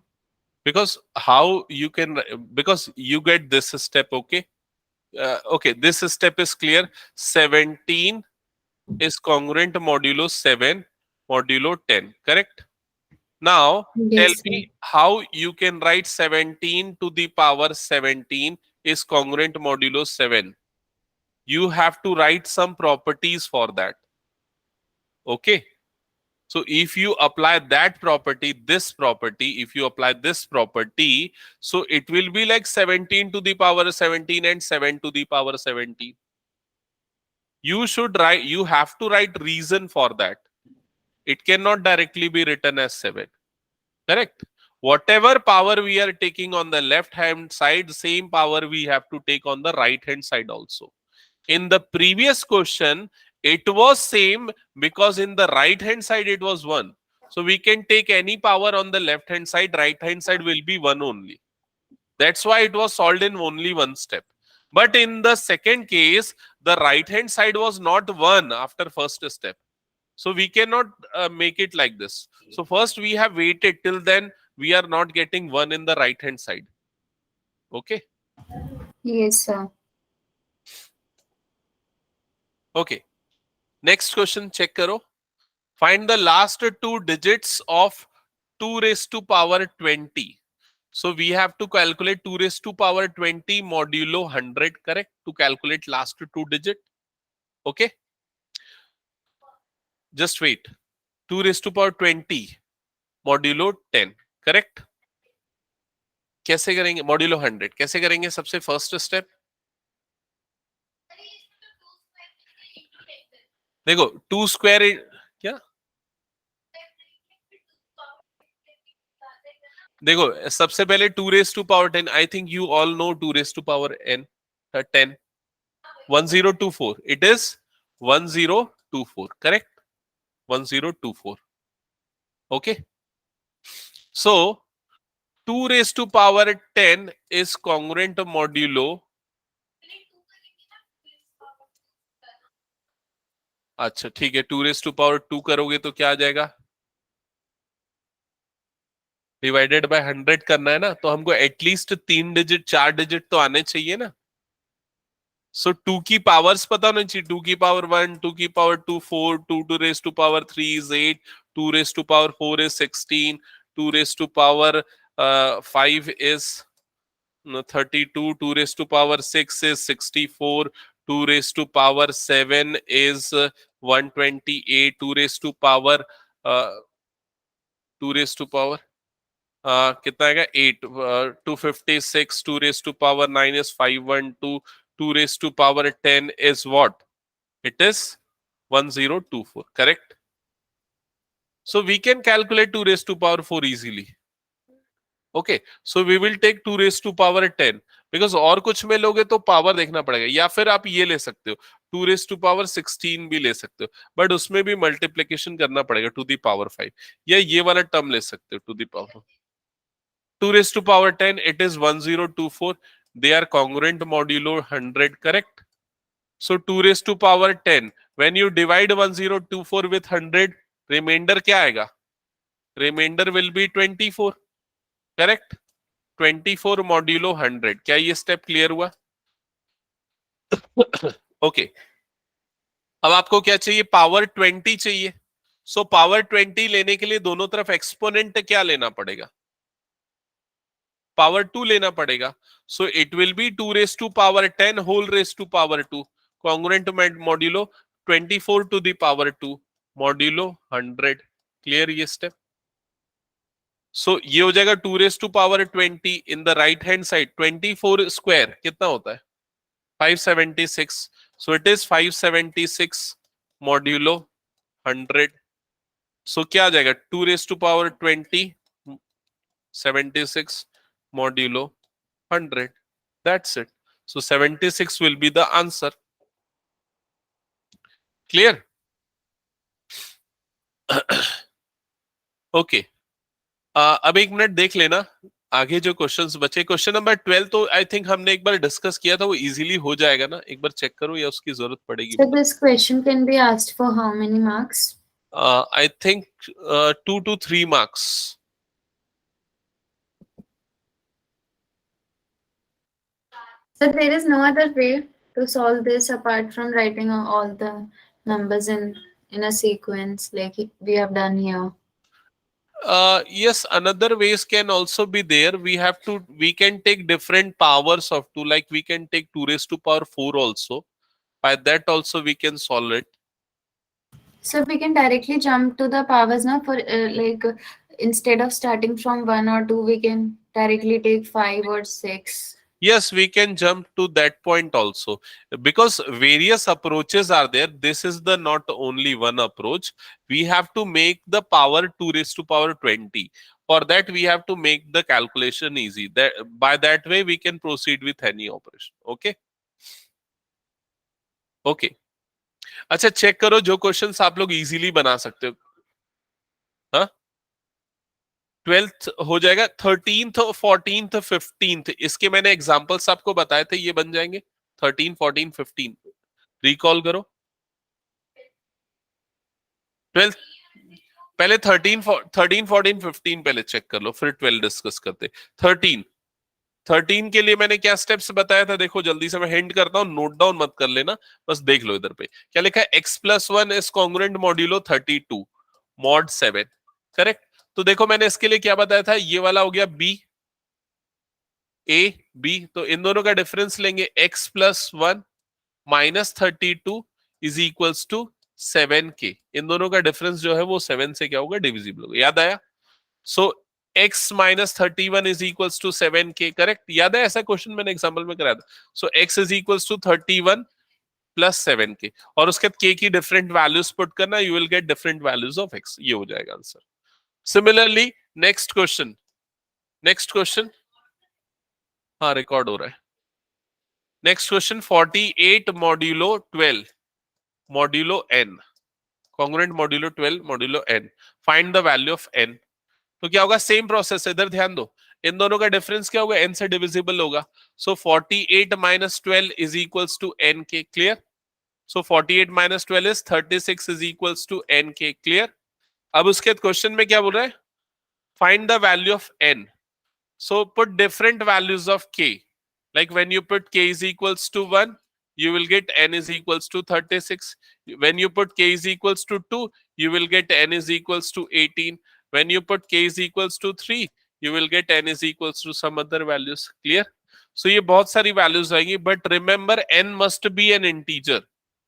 Because how you can, because you get this step. Okay. Okay, this step is clear. 17 is congruent modulo 7 modulo 10. Correct? Now tell Yes, sir. me how you can write 17 to the power 17 is congruent modulo 7. You have to write some properties for that. Okay. So if you apply that property, this property, if you apply this property, so it will be like 17 to the power 17 and 7 to the power 17. You should write, you have to write reason for that. It cannot directly be written as 7. Correct? Whatever power we are taking on the left hand side, same power we have to take on the right hand side also. In the previous question, it was same because in the right hand side it was 1. So we can take any power on the left hand side, right hand side will be 1 only. That's why it was solved in only one step. But in the second case, the right hand side was not 1 after first step. So we cannot make it like this. So first we have waited till then we are not getting 1 in the right hand side. Okay. Yes, sir. Okay. Next question check करो. Find the last two digits of 2 raised to power 20. So we have to calculate 2 raised to power 20 modulo 100, correct? To calculate last two digit. Okay. Just wait. 2 raised to power 20 modulo 10, correct? कैसे करेंगे? modulo 100 कैसे करेंगे? सबसे first step देखो 2 square क्या देखो सबसे पहले 2 raised to power 10. I think you all know 2 raised to power n 10 1024. It is 1024, correct? 1024. Okay. So 2 raised to power 10 is congruent modulo. अच्छा ठीक है. 2 raised to power 2 करोगे तो क्या आ जाएगा? डिवाइडेड बाय 100 करना है ना, तो हमको एटलीस्ट 3 डिजिट 4 डिजिट तो आने चाहिए ना. सो 2 की पावर्स पता होना चाहिए. 2 की पावर 1, 2 की power 2 4, 2 to raise to power 3 is 8, 2 raise to power 4 is 16, 2 raise to power 5 is 32, 2 raise to power 6 is 64, 2 raise to power 7 is 128, 2 raise to power 2 raise to power कितना आएगा 8, 256, 2 raise to power 9 is 512, 2 raise to power 10 is what? It is 1024, correct? So we can calculate 2 raise to power 4 easily. Okay, so we will take 2 raise to power 10 because और कुछ में लोगे तो power देखना पड़ेगा, या फिर आप ये ले सकते हो 2 raise to power 16 भी ले सकते हो, बट उसमें भी मल्टीप्लिकेशन करना पड़ेगा to the power 5, या ये वाला टर्म ले सकते हो to the power 2 raised to power 10, it is 1024. They are congruent modulo 100, correct? So 2 raised to power 10. When you divide 1024 with 100, remainder क्या आएगा? Remainder will be 24, correct? 24 modulo 100. क्या ये स्टेप क्लियर हुआ? ओके. अब आपको क्या चाहिए? पावर 20 चाहिए. सो पावर 20 लेने के लिए दोनों तरफ एक्सपोनेंट क्या लेना पड़ेगा? पावर 2 लेना पड़ेगा. सो it will B 2 raised to power 10 whole raised to power 2, congruent modulo 24 to the power 2 modulo 100. Clear ये स्टेप? सो ये हो जाएगा 2 raised to power 20 in the right hand side. 24 square कितना होता है? 576. So it is 576 modulo 100. सो क्या आ जाएगा? 2 raised to power 20 76 modulo 100. That's it. So 76 will be the answer. Clear? Okay. अब एक मिनट देख लेना आगे जो क्वेश्चंस बचे. क्वेश्चन नंबर 12 तो आई थिंक हमने एक बार डिस्कस किया था, वो इजीली हो जाएगा ना. एक बार चेक करो या उसकी जरूरत पड़ेगी. So this question can be asked for how many marks? I think 2 to 3 marks. So there is no other way to solve this apart from writing all the numbers in a sequence like we have done here. Yes, another ways can also be there. We can take different powers of 2, like we can take 2 raised to power 4 also. By that also we can solve it. So we can directly jump to the powers now for instead of starting from 1 or 2, we can directly take 5 or 6. Yes, we can jump to that point also, because various approaches are there. This is the not only one approach. We have to make the power 2 raised to power 20. For that we have to make the calculation easy. By that way we can proceed with any operation. Okay. Okay. अच्छा check करो जो questions आप लोग easily बना सकते हो. हाँ 12th हो जाएगा. 13th 14th 15th इसके मैंने एग्जांपल्स आपको बताए थे, ये बन जाएंगे 13 14 15. रिकॉल करो. 12th पहले 13 14 15 पहले चेक कर लो, फिर 12 डिस्कस करते. 13 13 के लिए मैंने क्या स्टेप्स बताया था, देखो जल्दी से मैं हिंट करता हूं, नोट डाउन मत कर लेना, बस देख लो इधर पे क्या लिखा है, x+1 is congruent modulo 32 mod 7, correct. तो देखो मैंने इसके लिए क्या बताया था, ये वाला हो गया b a b, तो इन दोनों का डिफरेंस लेंगे, x+1 minus 32 is equals to 7k, इन दोनों का डिफरेंस जो है वो 7 से क्या होगा, डिविजिबल होगा, याद आया। So x minus 31 is equals to 7k, correct, याद है, ऐसा क्वेश्चन मैंने एग्जांपल में कराया था। So x is equals to 31 plus 7k, और उसके बाद k की डिफरेंट वैल्यूज पुट करना, you will get different values of x, ये हो जाएगा आंसर। सिमिलरली नेक्स्ट क्वेश्चन, हाँ रिकॉर्ड हो रहा है। Next question 48 modulo 12 modulo n, congruent modulo 12 modulo n, find the value of n। तो क्या होगा, सेम प्रोसेस है, इधर ध्यान दो, इन दोनों का डिफरेंस क्या होगा, n से डिविजिबल होगा। So 48 minus 12 is equals to n k, clear. So 48 minus 12 is 36 is equals to n k, clear. अब उसके क्वेश्चन में क्या बोल रहा है, find the value of n। So put different values of k, like when you put k is equals to 1, you will get n is equals to 36. When you put k is equals to 2, you will get n is equals to 18. When you put k is equals to 3, you will get n is equals to some other values, clear। so ये बहुत सारी values आएंगी, but remember n must be an integer,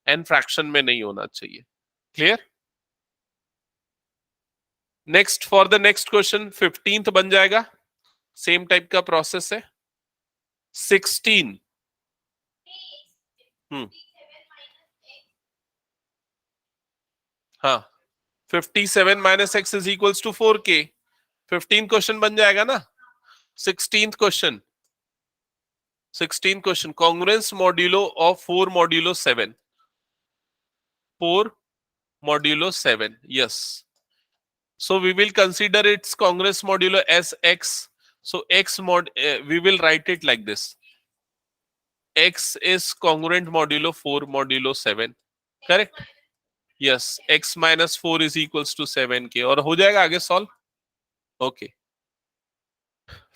n fraction में नहीं होना चाहिए, clear। next for the next question 15th बन जाएगा, same type का process है। 16, हाँ 57 minus x is equals to 4k, 15 question बन जाएगा ना। 16th question congruence modulo of 4 modulo 7, 4 modulo 7, yes. So we will consider it's congruence modulo as x, so x mod we will write it like this, x is congruent modulo 4 modulo 7, correct, yes, x minus 4 is equals to 7k, और हो जाएगा आगे solve, okay.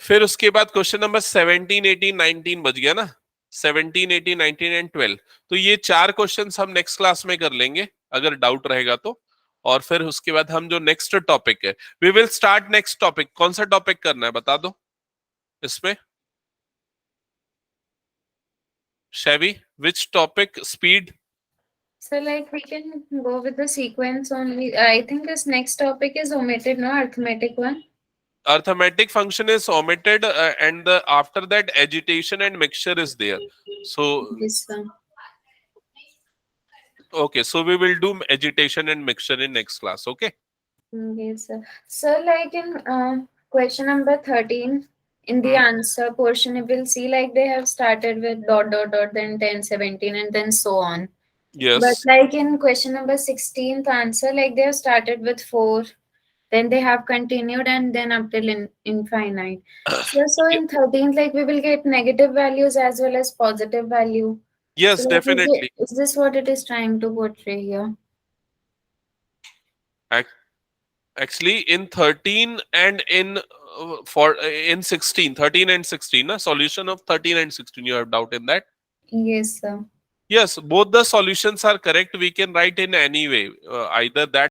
फिर उसके बाद question number 17, 18, 19 बच गया ना, 17, 18, 19 एंड 12। तो ये 4 क्वेश्चंस हम नेक्स्ट क्लास में कर लेंगे अगर डाउट रहेगा तो, और फिर उसके बाद हम जो नेक्स्ट टॉपिक है, we will start next topic. कौन सा टॉपिक करना है बता दो इसमें, Shaivi, which topic, speed. So like we can go with the sequence only. I think this next topic is omitted, no, arithmetic one. Arithmetic function is omitted, and after that agitation and mixture is there. So This one. okay, so we will do agitation and mixture in next class, okay? Yes, sir. So like in question number 13, in the answer portion, you will see like they have started with ... then 10, 17, and then so on. Yes. But like in question number 16th answer, like they have started with 4, then they have continued, and then up till infinite. So in 13th, like we will get negative values as well as positive value. Yes, So like, definitely. is this what it is trying to portray here? Actually, in 13 and in in 16, 13 and 16, na, solution of 13 and 16, you have doubt in that? Yes, sir. Yes, both the solutions are correct. We can write in any way, either that